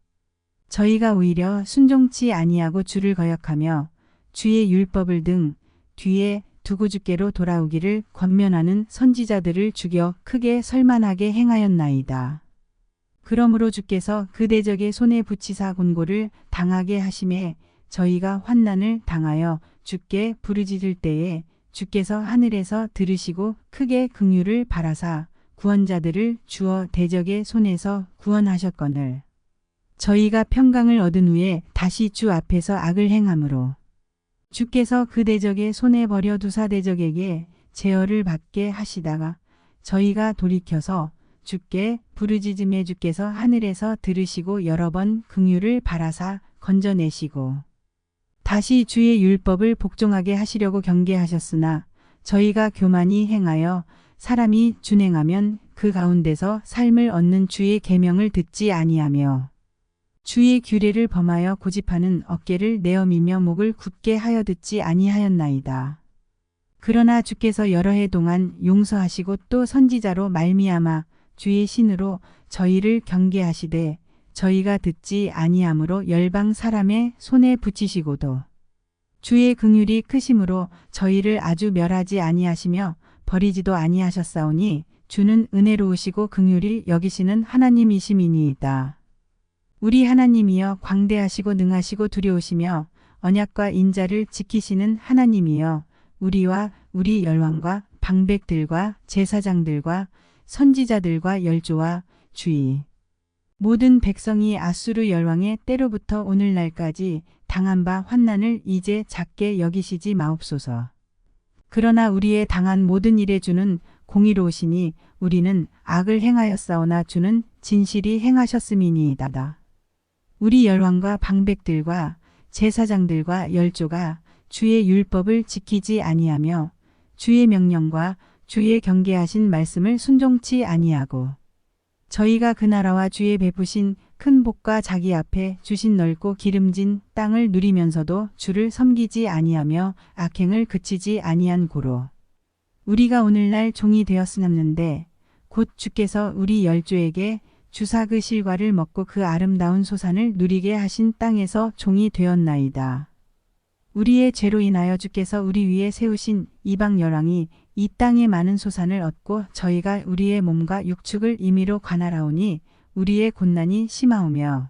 저희가 오히려 순종치 아니하고 주를 거역하며 주의 율법을 등 뒤에 두고 주께로 돌아오기를 권면하는 선지자들을 죽여 크게 설만하게 행하였나이다. 그러므로 주께서 그 대적의 손에 붙이사 곤고를 당하게 하심에 저희가 환난을 당하여 주께 부르짖을 때에 주께서 하늘에서 들으시고 크게 긍휼을 바라사 구원자들을 주어 대적의 손에서 구원하셨거늘 저희가 평강을 얻은 후에 다시 주 앞에서 악을 행함으로 주께서 그 대적의 손에 버려 두사 대적에게 제어를 받게 하시다가 저희가 돌이켜서 주께 부르짖음에 주께서 하늘에서 들으시고 여러 번 긍휼을 바라사 건져내시고 다시 주의 율법을 복종하게 하시려고 경계하셨으나 저희가 교만히 행하여 사람이 준행하면 그 가운데서 삶을 얻는 주의 계명을 듣지 아니하며 주의 규례를 범하여 고집하는 어깨를 내어미며 목을 굳게 하여 듣지 아니하였나이다. 그러나 주께서 여러 해 동안 용서하시고 또 선지자로 말미암아 주의 신으로 저희를 경계하시되 저희가 듣지 아니함으로 열방 사람의 손에 붙이시고도 주의 긍휼이 크심으로 저희를 아주 멸하지 아니하시며 버리지도 아니하셨사오니 주는 은혜로우시고 긍휼히 여기시는 하나님이심이니이다. 우리 하나님이여 광대하시고 능하시고 두려우시며 언약과 인자를 지키시는 하나님이여 우리와 우리 열왕과 방백들과 제사장들과 선지자들과 열조와 주의 모든 백성이 아수르 열왕의 때로부터 오늘날까지 당한 바 환난을 이제 작게 여기시지 마옵소서. 그러나 우리의 당한 모든 일에 주는 공의로우시니 우리는 악을 행하였사오나 주는 진실이 행하셨음이니이다. 우리 열왕과 방백들과 제사장들과 열조가 주의 율법을 지키지 아니하며 주의 명령과 주의 경계하신 말씀을 순종치 아니하고 저희가 그 나라와 주의 베푸신 큰 복과 자기 앞에 주신 넓고 기름진 땅을 누리면서도 주를 섬기지 아니하며 악행을 그치지 아니한 고로 우리가 오늘날 종이 되었으났는데 곧 주께서 우리 열조에게 주사 그 실과를 먹고 그 아름다운 소산을 누리게 하신 땅에서 종이 되었나이다. 우리의 죄로 인하여 주께서 우리 위에 세우신 이방 열왕이 이 땅의 많은 소산을 얻고 저희가 우리의 몸과 육축을 임의로 관할하오니 우리의 곤난이 심하오며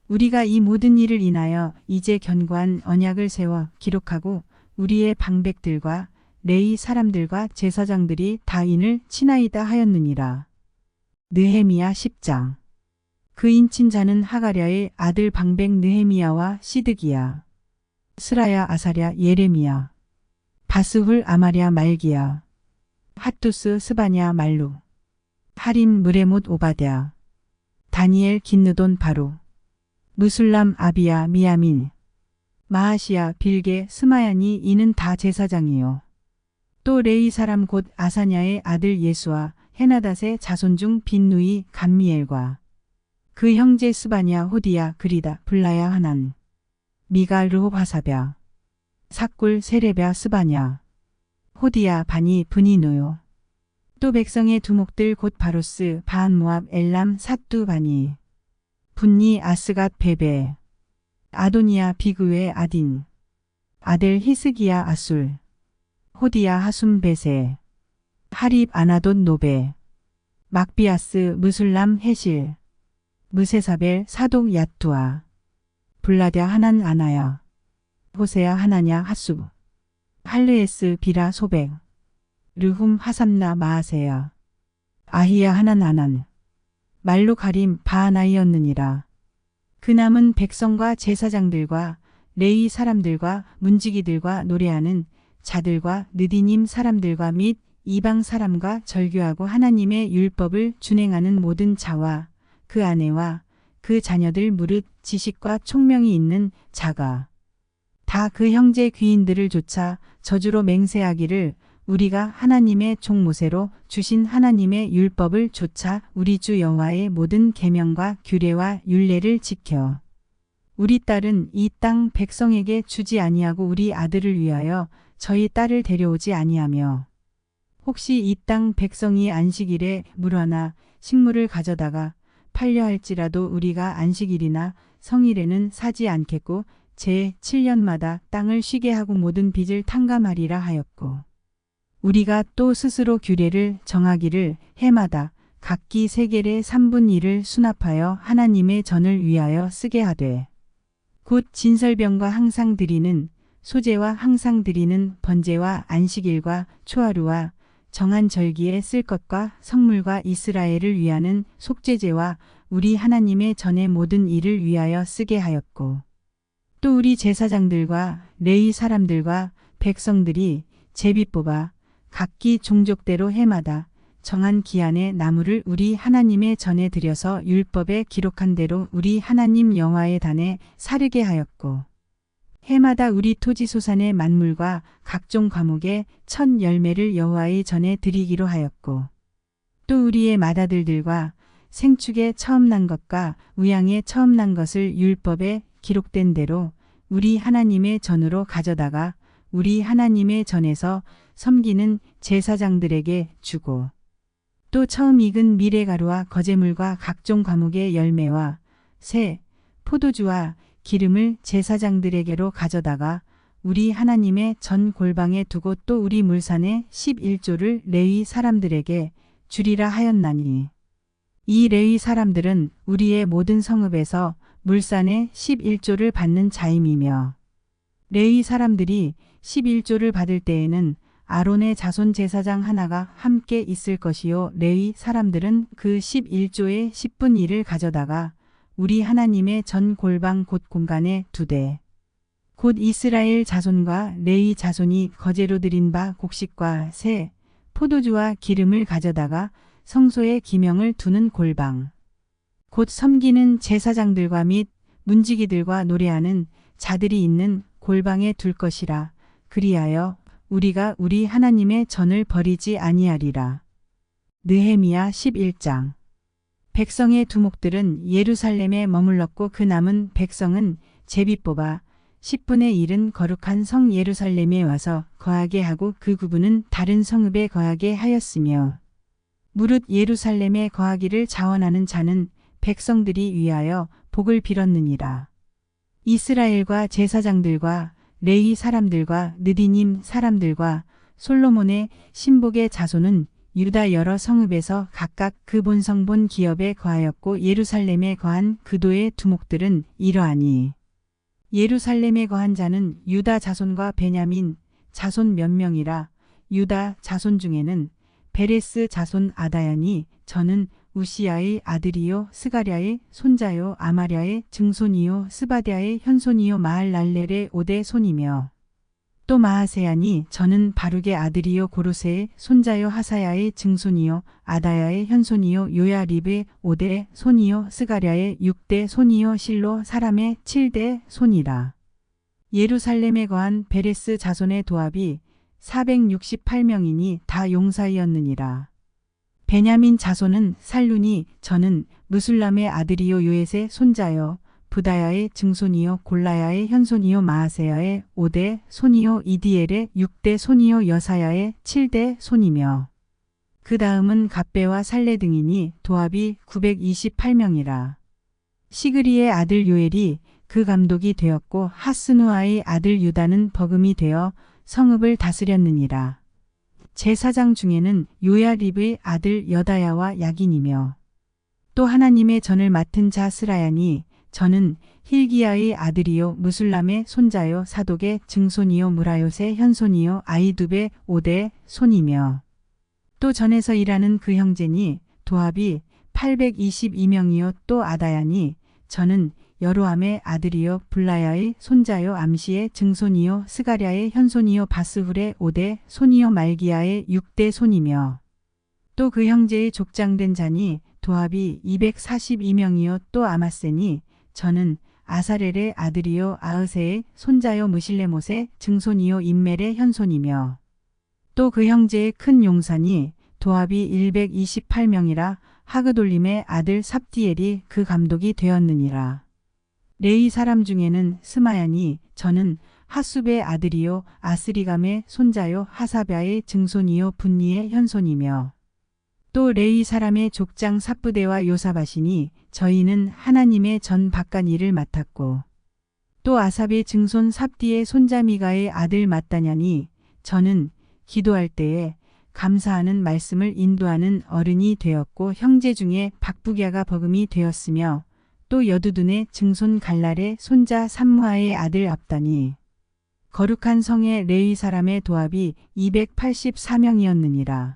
우리가 이 모든 일을 인하여 이제 견고한 언약을 세워 기록하고 우리의 방백들과 레위 사람들과 제사장들이 다 인을 친하이다 하였느니라. 느헤미야 10장. 그 인친 자는 하가랴의 아들 방백 느헤미야와 시드기야, 스라야 아사랴 예레미야, 바스훌 아마랴 말기야, 핫두스 스바냐 말루, 하림 무레못 오바댜, 다니엘 긴느돈 바로, 무술람 아비야 미야민, 마하시야 빌게 스마야니 이는 다 제사장이요. 또 레위 사람 곧 아사냐의 아들 예수와 헤나닷의 자손 중 빈누이 감미엘과 그 형제 스바냐 호디야 그리다 블라야 하난, 미가 르호 화사랴, 삭굴 세레랴 스바냐, 호디야 바니 브니노요. 또 백성의 두목들 곧 바로스 바한 모압 엘람 삿두 바니, 분니 아스갓 베베, 아도니아 비그웨 아딘, 아델 히스기야 아술, 호디야 하숨 베세, 하립 아나돈 노베, 막비아스 무술람 헤실, 무세사벨 사독 야투아, 블라랴 하난 아나야, 호세야 하나냐 하수, 할르에스 비라 소백, 르훔 하삼나 마하세야, 아히야 하난 아난, 말로 가림 바하나이였느니라. 그 남은 백성과 제사장들과 레위 사람들과 문지기들과 노래하는 자들과 느디님 사람들과 및 이방 사람과 절규하고 하나님의 율법을 준행하는 모든 자와 그 아내와 그 자녀들 무릇 지식과 총명이 있는 자가 다 그 형제 귀인들을 쫓아 저주로 맹세하기를 우리가 하나님의 종 모세로 주신 하나님의 율법을 쫓아 우리 주 여호와의 모든 계명과 규례와 율례를 지켜 우리 딸은 이 땅 백성에게 주지 아니하고 우리 아들을 위하여 저희 딸을 데려오지 아니하며 혹시 이 땅 백성이 안식일에 물 하나 식물을 가져다가 팔려 할지라도 우리가 안식일이나 성일에는 사지 않겠고 제 7년마다 땅을 쉬게 하고 모든 빚을 탕감하리라 하였고 우리가 또 스스로 규례를 정하기를 해마다 각기 세겔의 3분 1을 수납하여 하나님의 전을 위하여 쓰게 하되 곧 진설병과 항상 드리는 소제와 항상 드리는 번제와 안식일과 초하루와 정한 절기에 쓸 것과 성물과 이스라엘을 위하는 속죄제와 우리 하나님의 전의 모든 일을 위하여 쓰게 하였고 또 우리 제사장들과 레위 사람들과 백성들이 제비 뽑아 각기 종족대로 해마다 정한 기한에 나무를 우리 하나님의 전에 들여서 율법에 기록한 대로 우리 하나님 여호와의 단에 사르게 하였고 해마다 우리 토지 소산의 만물과 각종 과목의 첫 열매를 여호와의 전에 드리기로 하였고 또 우리의 맏아들들과 생축에 처음 난 것과 우양에 처음 난 것을 율법에 기록된 대로 우리 하나님의 전으로 가져다가 우리 하나님의 전에서 섬기는 제사장들에게 주고 또 처음 익은 미레가루와 거제물과 각종 과목의 열매와 새, 포도주와 기름을 제사장들에게로 가져다가 우리 하나님의 전 골방에 두고 또 우리 물산의 11조를 레위 사람들에게 주리라 하였나니 이 레위 사람들은 우리의 모든 성읍에서 물산의 11조를 받는 자임이며 레위 사람들이 11조를 받을 때에는 아론의 자손 제사장 하나가 함께 있을 것이요 레위 사람들은 그 11조의 10분 1을 가져다가 우리 하나님의 전 골방 곧 공간에 두되 곧 이스라엘 자손과 레위 자손이 거제로 드린 바 곡식과 새, 포도주와 기름을 가져다가 성소에 기명을 두는 골방 곧 섬기는 제사장들과 및 문지기들과 노래하는 자들이 있는 골방에 둘 것이라. 그리하여 우리가 우리 하나님의 전을 버리지 아니하리라. 느헤미야 11장. 백성의 두목들은 예루살렘에 머물렀고 그 남은 백성은 제비 뽑아 10분의 1은 거룩한 성 예루살렘에 와서 거하게 하고 그 구분은 다른 성읍에 거하게 하였으며 무릇 예루살렘에 거하기를 자원하는 자는 백성들이 위하여 복을 빌었느니라. 이스라엘과 제사장들과 레위 사람들과 느디님 사람들과 솔로몬의 신복의 자손은 유다 여러 성읍에서 각각 그 본성 기업에 거하였고 예루살렘에 거한 그도의 두목들은 이러하니 예루살렘에 거한 자는 유다 자손과 베냐민 자손 몇 명이라. 유다 자손 중에는 베레스 자손 아다야니 저는 우시야의 아들이요 스가랴의 손자요 아마랴의 증손이요 스바랴의 현손이요 마할랄렐의 5대 손이며 또 마하세야니 저는 바룩의 아들이요 고로세의 손자요 하사야의 증손이요 아다야의 현손이요 요야립의 5대 손이요 스가랴의 6대 손이요 실로 사람의 7대 손이라. 예루살렘에 거한 베레스 자손의 도합이 468명이니 다 용사이었느니라. 베냐민 자손은 살룬이 저는 무술람의 아들이요 요엣의 손자요 부다야의 증손이요 골라야의 현손이요 마하세야의 5대 손이요 이디엘의 6대 손이요 여사야의 7대 손이며 그 다음은 갑배와 살레 등이니 도합이 928명이라. 시그리의 아들 요엘이 그 감독이 되었고 하스누아의 아들 유다는 버금이 되어 성읍을 다스렸느니라. 제사장 중에는 요야립의 아들 여다야와 야긴이며 또 하나님의 전을 맡은 자 스라야니 저는 힐기야의 아들이요 무술람의 손자요 사독의 증손이요 무라요의 현손이요 아이둡의 5대 손이며 또 전에서 일하는 그 형제니 도합이 822명이요 또 아다야니 저는 여로함의 아들이요 블라야의 손자요 암시의 증손이요 스가랴의 현손이요 바스훌의 5대 손이요 말기야의 6대 손이며 또 그 형제의 족장된 자니 도합이 242명이요 또 아마세니 저는 아사렐의 아들이요 아으세의 손자요 무실레못의 증손이요 임멜의 현손이며 또 그 형제의 큰 용사니 도합이 128명이라 하그돌림의 아들 삽디엘이 그 감독이 되었느니라. 레위 사람 중에는 스마야니 저는 하숲의 아들이요 아스리감의 손자요 하사랴의 증손이요 분니의 현손이며 또 레위 사람의 족장 삽부대와 요사바시니 저희는 하나님의 전 바깥 일을 맡았고 또 아삽의 증손 삽디의 손자 미가의 아들 마따냐니 저는 기도할 때에 감사하는 말씀을 인도하는 어른이 되었고 형제 중에 박부갸가 버금이 되었으며 또 여두둔의 증손 갈랄의 손자 삼무아의 아들 압다니 거룩한 성의 레위 사람의 도합이 284명이었느니라.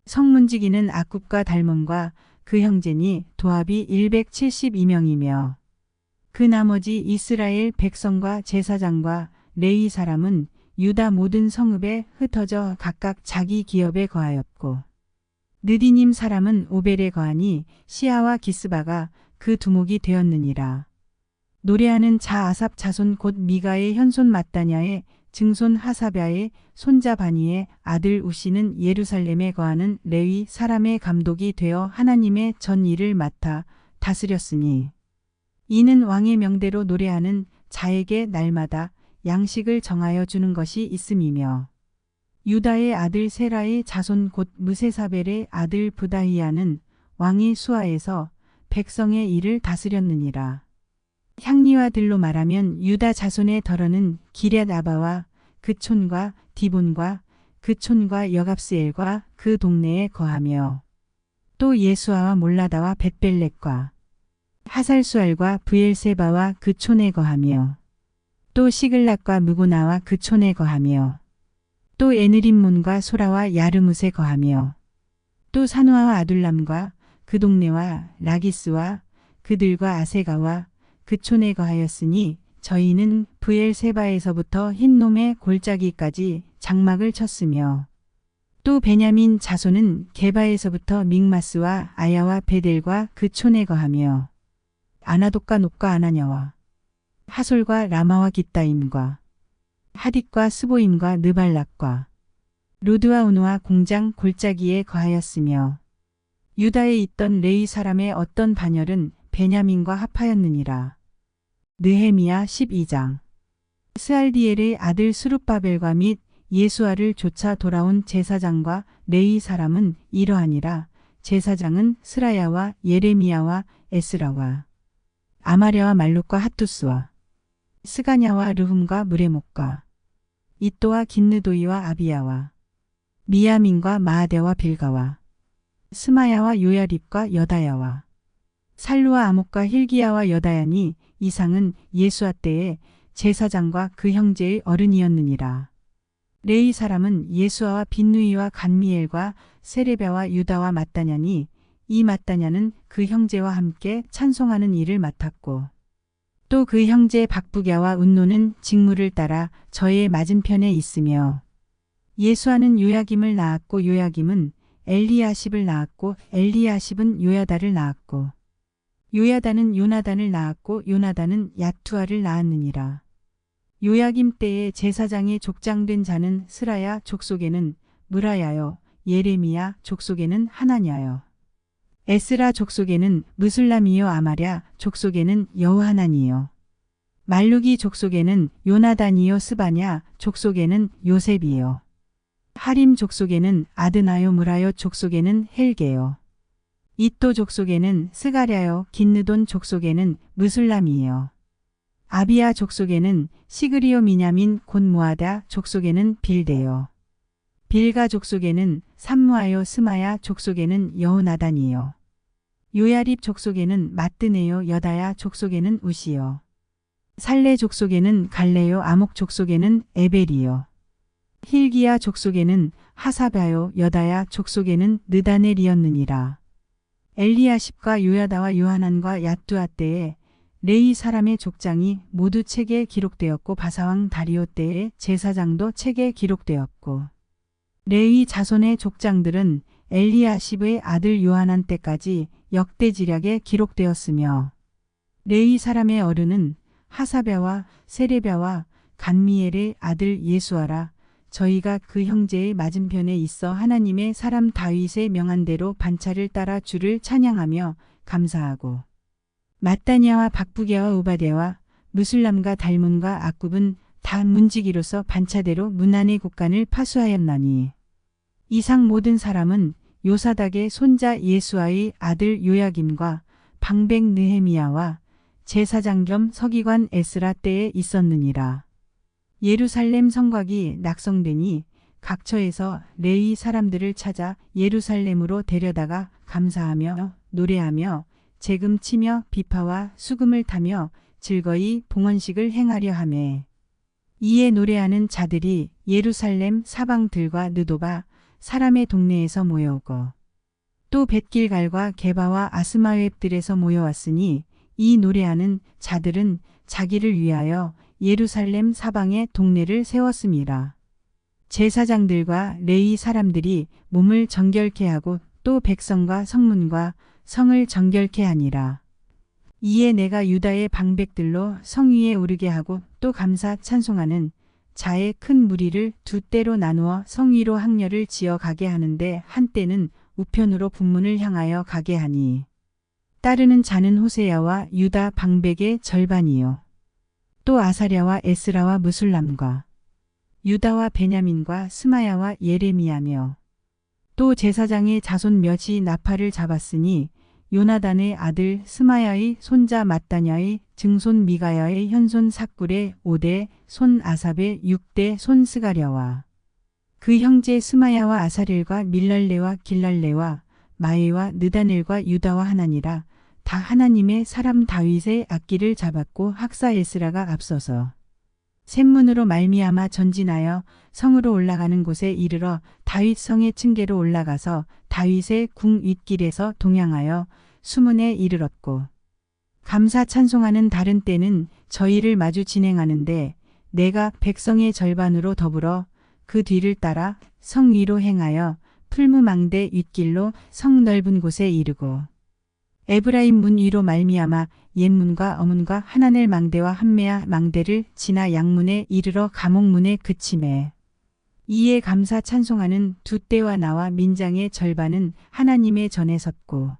성문지기는 아굽과 달몬과 그 형제니 도합이 172명이며 그 나머지 이스라엘 백성과 제사장과 레위 사람은 유다 모든 성읍에 흩어져 각각 자기 기업에 거하였고 느디님 사람은 오벨에 거하니 시아와 기스바가 그 두목이 되었느니라. 노래하는 자 아삽 자손 곧 미가의 현손 마따냐의 증손 하사랴의 손자 바니의 아들 우시는 예루살렘에 거하는 레위 사람의 감독이 되어 하나님의 전 일을 맡아 다스렸으니 이는 왕의 명대로 노래하는 자에게 날마다 양식을 정하여 주는 것이 있음이며 유다의 아들 세라의 자손 곧 무세사벨의 아들 부다히야는 왕이 수하에서 백성의 일을 다스렸느니라. 향리와 들로 말하면 유다 자손의 덜어는 기럇 아바와 그 촌과 디본과 그 촌과 여갑스엘과 그 동네에 거하며 또 예수아와 몰라다와 벳벨렉과 하살수알과 브엘세바와 그 촌에 거하며 또 시글락과 무고나와 그 촌에 거하며 또 에느림몬과 소라와 야르뭇에 거하며 또 사누아와 아둘람과 그 동네와 라기스와 그들과 아세가와 그 촌에 거하였으니 저희는 브엘세바에서부터 흰놈의 골짜기까지 장막을 쳤으며 또 베냐민 자손은 게바에서부터 믹마스와 아야와 베델과 그 촌에 거하며 아나돗과 놋과 아나냐와 하솔과 라마와 기따임과 하딧과 스보임과 느발락과 로드와 우노와 공장 골짜기에 거하였으며 유다에 있던 레위 사람의 어떤 반열은 베냐민과 합하였느니라. 느헤미야 12장. 스알디엘의 아들 스룹바벨과 및 예수아를 쫓아 돌아온 제사장과 레위 사람은 이러하니라. 제사장은 스라야와 예레미야와 에스라와 아마랴와 말룩과 핫투스와 스가냐와 르훔과 무레목과 이또와 긴느도이와 아비야와 미야민과 마아데와 빌가와 스마야와 요야립과 여다야와 살루와 아목과 힐기야와 여다야니 이상은 예수아 때에 제사장과 그 형제의 어른이었느니라. 레위 사람은 예수아와 빈누이와 간미엘과 세레베와 유다와 마따냐니 이 마따냐는 그 형제와 함께 찬송하는 일을 맡았고 또 그 형제 박부갸와 운노는 직무를 따라 저의 맞은편에 있으며 예수아는 요야김을 낳았고 요야김은 엘리야십을 낳았고 엘리야십은 요야다를 낳았고 요야다는 요나단을 낳았고 요나단은 야투아를 낳았느니라. 요야김 때에 제사장의 족장된 자는 스라야 족속에는 무라야요 예레미야 족속에는 하나냐요 에스라 족속에는 무술람이요 아마랴 족속에는 여호하나니요 말루기 족속에는 요나단이요 스바냐 족속에는 요셉이요 하림 족속에는 아드나요 무라요 족속에는 헬게요 이또 족속에는 스가랴요 긴느돈 족속에는 무술람이요 아비야 족속에는 시그리요 미냐민 곧 모아다 족속에는 빌데요 빌가 족속에는 삼무아요 스마야 족속에는 여호나단이요 요야립 족속에는 마뜨네요 여다야 족속에는 우시요 살레 족속에는 갈레요 아목 족속에는 에벨이요 힐기야 족속에는 하사바요 여다야 족속에는 느다넬이었느니라. 엘리야십과 요야다와 요하난과 야뚜아 때에 레위 사람의 족장이 모두 책에 기록되었고 바사왕 다리오 때에 제사장도 책에 기록되었고 레위 자손의 족장들은 엘리야십의 아들 요하난 때까지 역대지략에 기록되었으며 레위 사람의 어른은 하사랴와 세레랴와 간미엘의 아들 예수아라. 저희가 그 형제의 맞은편에 있어 하나님의 사람 다윗의 명한 대로 반차를 따라 주를 찬양하며 감사하고 마따냐와 박부게와 오바데와 무술람과 달문과 악굽은 다 문지기로서 반차대로 문안의 곳간을 파수하였나니 이상 모든 사람은 요사닥의 손자 예수아의 아들 요야김과 방백 느헤미야와 제사장 겸 서기관 에스라 때에 있었느니라. 예루살렘 성곽이 낙성되니 각처에서 레위 사람들을 찾아 예루살렘으로 데려다가 감사하며 노래하며 재금 치며 비파와 수금을 타며 즐거이 봉헌식을 행하려 하매 이에 노래하는 자들이 예루살렘 사방들과 느도바 사람의 동네에서 모여오고 또 벳길갈과 게바와 아스마웹들에서 모여왔으니 이 노래하는 자들은 자기를 위하여 예루살렘 사방에 동네를 세웠음이라. 제사장들과 레위 사람들이 몸을 정결케 하고 또 백성과 성문과 성을 정결케 하니라. 이에 내가 유다의 방백들로 성 위에 오르게 하고 또 감사 찬송하는 자의 큰 무리를 두 때로 나누어 성 위로 항렬을 지어 가게 하는데 한때는 우편으로 분문을 향하여 가게 하니 따르는 자는 호세야와 유다 방백의 절반이요. 또 아사랴와 에스라와 무술람과 유다와 베냐민과 스마야와 예레미야며 또 제사장의 자손 몇이 나팔을 잡았으니 요나단의 아들 스마야의 손자 마따냐의 증손 미가야의 현손 삭굴의 5대 손 아삽의 6대 손 스가랴와 그 형제 스마야와 아사렐과 밀랄레와 길랄레와 마에와 느다넬과 유다와 하나니라. 다 하나님의 사람 다윗의 악기를 잡았고 학사 에스라가 앞서서 샘문으로 말미암아 전진하여 성으로 올라가는 곳에 이르러 다윗 성의 층계로 올라가서 다윗의 궁 윗길에서 동향하여 수문에 이르렀고 감사 찬송하는 다른 때는 저희를 마주 진행하는데 내가 백성의 절반으로 더불어 그 뒤를 따라 성 위로 행하여 풀무망대 윗길로 성 넓은 곳에 이르고 에브라임 문 위로 말미암아 옛문과 어문과 하나넬 망대와 한메아 망대를 지나 양문에 이르러 감옥문에 그치매 이에 감사 찬송하는 두 떼와 나와 민장의 절반은 하나님의 전에 섰고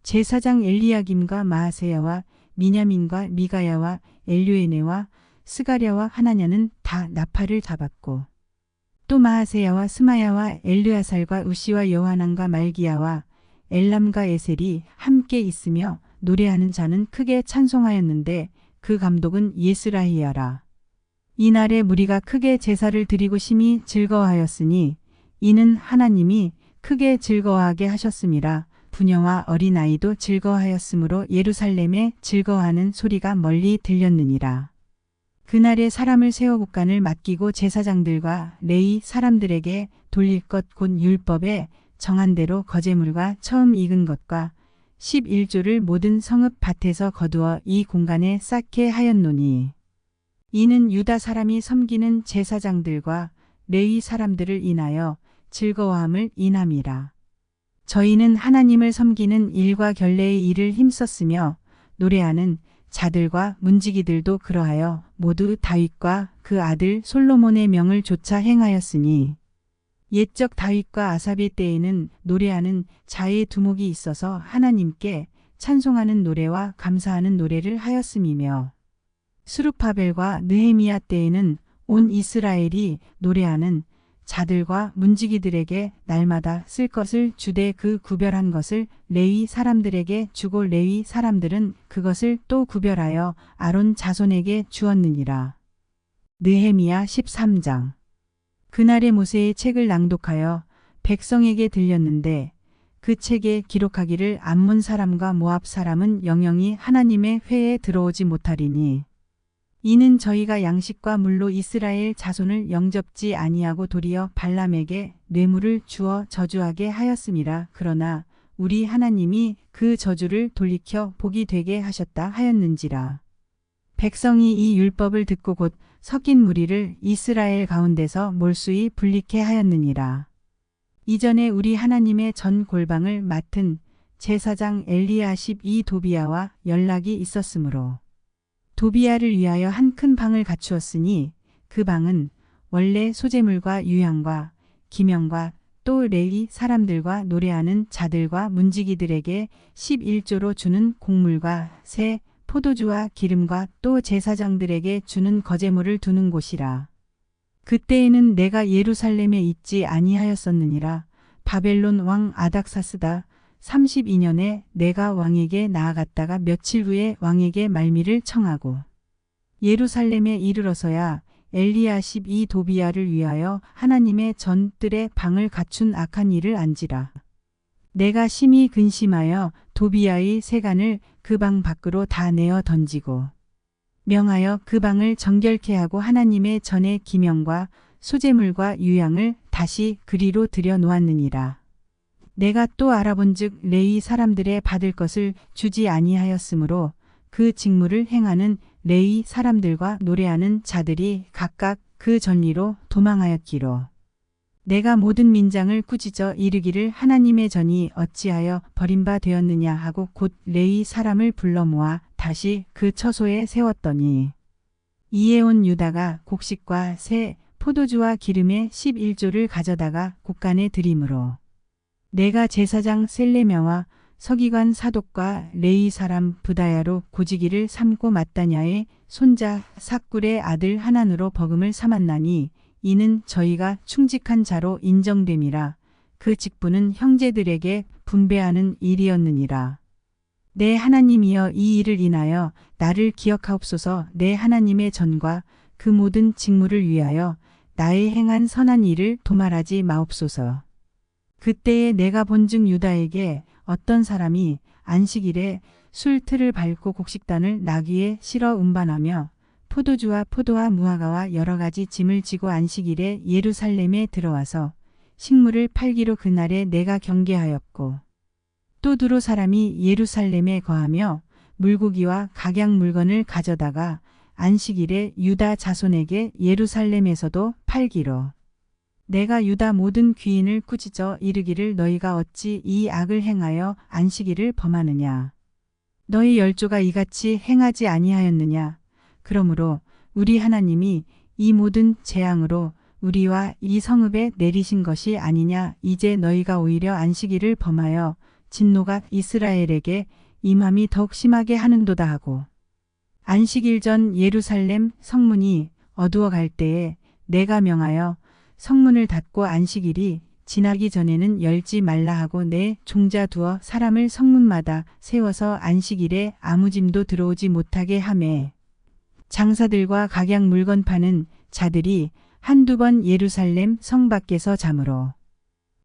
제사장 엘리야김과 마아세야와 미냐민과 미가야와 엘류에네와 스가랴와 하나냐는 다 나팔을 잡았고 또 마아세야와 스마야와 엘르아살과 우시와 여호하난과 말기야와 엘람과 에셀이 함께 있으며 노래하는 자는 크게 찬송하였는데 그 감독은 예스라히야라. 이날에 무리가 크게 제사를 드리고 심히 즐거워하였으니 이는 하나님이 크게 즐거워하게 하셨음이라. 부녀와 어린아이도 즐거워하였으므로 예루살렘에 즐거워하는 소리가 멀리 들렸느니라. 그날에 사람을 세워 국간을 맡기고 제사장들과 레위 사람들에게 돌릴 것 곧 율법에 정한 대로 거제물과 처음 익은 것과 11조를 모든 성읍 밭에서 거두어 이 공간에 쌓게 하였노니 이는 유다 사람이 섬기는 제사장들과 레위 사람들을 인하여 즐거워함을 인함이라. 저희는 하나님을 섬기는 일과 결례의 일을 힘썼으며 노래하는 자들과 문지기들도 그러하여 모두 다윗과 그 아들 솔로몬의 명을 조차 행하였으니 옛적 다윗과 아삽의 때에는 노래하는 자의 두목이 있어서 하나님께 찬송하는 노래와 감사하는 노래를 하였음이며 스룹바벨과 느헤미야 때에는 온 이스라엘이 노래하는 자들과 문지기들에게 날마다 쓸 것을 주되 그 구별한 것을 레위 사람들에게 주고 레위 사람들은 그것을 또 구별하여 아론 자손에게 주었느니라. 느헤미야 13장. 그날에 모세의 책을 낭독하여 백성에게 들렸는데 그 책에 기록하기를 암몬 사람과 모압 사람은 영영이 하나님의 회에 들어오지 못하리니 이는 저희가 양식과 물로 이스라엘 자손을 영접지 아니하고 도리어 발람에게 뇌물을 주어 저주하게 하였음이라. 그러나 우리 하나님이 그 저주를 돌이켜 복이 되게 하셨다 하였는지라. 백성이 이 율법을 듣고 곧 섞인 무리를 이스라엘 가운데서 몰수히 분리케 하였느니라. 이전에 우리 하나님의 전 골방을 맡은 제사장 엘리야십 이 도비야와 연락이 있었으므로 도비야를 위하여 한 큰 방을 갖추었으니 그 방은 원래 소재물과 유향과 기명과 또 레위 사람들과 노래하는 자들과 문지기들에게 11조로 주는 곡물과 새 포도주와 기름과 또 제사장들에게 주는 거제물을 두는 곳이라. 그때에는 내가 예루살렘에 있지 아니하였었느니라. 바벨론 왕 아닥사스다 32년에 내가 왕에게 나아갔다가 며칠 후에 왕에게 말미를 청하고 예루살렘에 이르러서야 엘리야십 이 도비야를 위하여 하나님의 전뜰에 방을 갖춘 악한 일을 안지라. 내가 심히 근심하여 도비야의 세간을 그 방 밖으로 다 내어 던지고 명하여 그 방을 정결케 하고 하나님의 전의 기명과 소재물과 유향을 다시 그리로 들여 놓았느니라. 내가 또 알아본즉 레위 사람들의 받을 것을 주지 아니하였으므로 그 직무를 행하는 레위 사람들과 노래하는 자들이 각각 그 전리로 도망하였기로 내가 모든 민장을 꾸짖어 이르기를 하나님의 전이 어찌하여 버림바 되었느냐 하고 곧 레위 사람을 불러 모아 다시 그 처소에 세웠더니 이에 온 유다가 곡식과 새 포도주와 기름의 11조를 가져다가 곳간에 드림으로 내가 제사장 셀레мя와 서기관 사독과 레위 사람 부다야로 고지기를 삼고 마따냐의 손자 삭굴의 아들 하난으로 버금을 삼았나니 이는 저희가 충직한 자로 인정됨이라. 그 직분은 형제들에게 분배하는 일이었느니라. 내 하나님이여 이 일을 인하여 나를 기억하옵소서. 내 하나님의 전과 그 모든 직무를 위하여 나의 행한 선한 일을 도말하지 마옵소서. 그때에 내가 본즉 유다에게 어떤 사람이 안식일에 술틀을 밟고 곡식단을 나귀에 실어 운반하며 포도주와 포도와 무화과와 여러 가지 짐을 지고 안식일에 예루살렘에 들어와서 식물을 팔기로 그날에 내가 경계하였고 또 두로 사람이 예루살렘에 거하며 물고기와 각양 물건을 가져다가 안식일에 유다 자손에게 예루살렘에서도 팔기로 내가 유다 모든 귀인을 꾸짖어 이르기를 너희가 어찌 이 악을 행하여 안식일을 범하느냐 너희 열조가 이같이 행하지 아니하였느냐 그러므로 우리 하나님이 이 모든 재앙으로 우리와 이 성읍에 내리신 것이 아니냐 이제 너희가 오히려 안식일을 범하여 진노가 이스라엘에게 임함이 더욱 심하게 하는도다 하고 안식일 전 예루살렘 성문이 어두워 갈 때에 내가 명하여 성문을 닫고 안식일이 지나기 전에는 열지 말라 하고 내 종자 두어 사람을 성문마다 세워서 안식일에 아무 짐도 들어오지 못하게 하매 장사들과 각양 물건 파는 자들이 한두 번 예루살렘 성 밖에서 자므로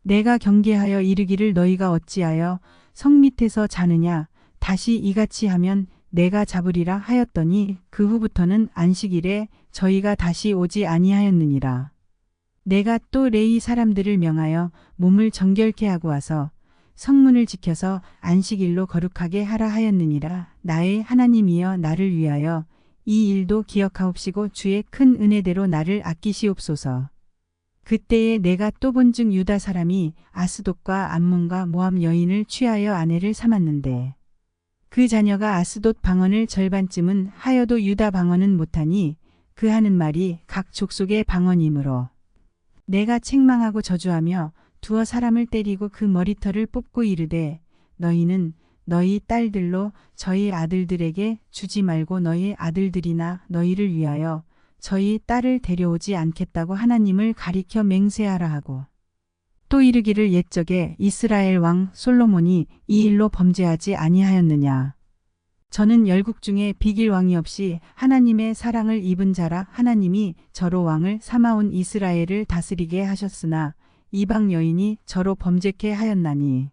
내가 경계하여 이르기를 너희가 어찌하여 성 밑에서 자느냐 다시 이같이 하면 내가 잡으리라 하였더니 그 후부터는 안식일에 저희가 다시 오지 아니하였느니라. 내가 또 레위 사람들을 명하여 몸을 정결케 하고 와서 성문을 지켜서 안식일로 거룩하게 하라 하였느니라. 나의 하나님이여 나를 위하여 이 일도 기억하옵시고 주의 큰 은혜대로 나를 아끼시옵소서. 그때에 내가 또 본즉 유다 사람이 아스돗과 암몬과 모압 여인을 취하여 아내를 삼았는데 그 자녀가 아스돗 방언을 절반쯤은 하여도 유다 방언은 못하니 그 하는 말이 각 족속의 방언이므로 내가 책망하고 저주하며 두어 사람을 때리고 그 머리털을 뽑고 이르되 너희는 너희 딸들로 저희 아들들에게 주지 말고 너희 아들들이나 너희를 위하여 저희 딸을 데려오지 않겠다고 하나님을 가리켜 맹세하라 하고 또 이르기를 옛적에 이스라엘 왕 솔로몬이 이 일로 범죄하지 아니하였느냐. 저는 열국 중에 비길 왕이 없이 하나님의 사랑을 입은 자라 하나님이 저로 왕을 삼아온 이스라엘을 다스리게 하셨으나 이방 여인이 저로 범죄케 하였나니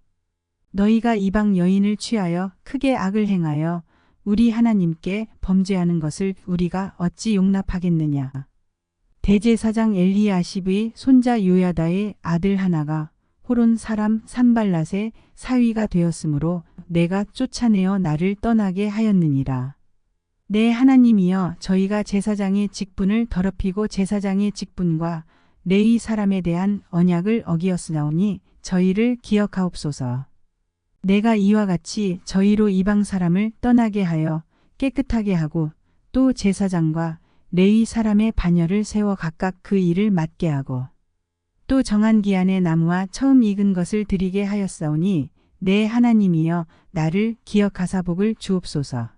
너희가 이방 여인을 취하여 크게 악을 행하여 우리 하나님께 범죄하는 것을 우리가 어찌 용납하겠느냐. 대제사장 엘리야십의 손자 요야다의 아들 하나가 호론 사람 산발랏의 사위가 되었으므로 내가 쫓아내어 나를 떠나게 하였느니라. 내 하나님이여 저희가 제사장의 직분을 더럽히고 제사장의 직분과 레위 사람에 대한 언약을 어기었으나오니 저희를 기억하옵소서. 내가 이와 같이 저희로 이방 사람을 떠나게 하여 깨끗하게 하고 또 제사장과 레위 사람의 반열을 세워 각각 그 일을 맡게 하고 또 정한 기한에 나무와 처음 익은 것을 드리게 하였사오니 내 하나님이여 나를 기억하사 복을 주옵소서.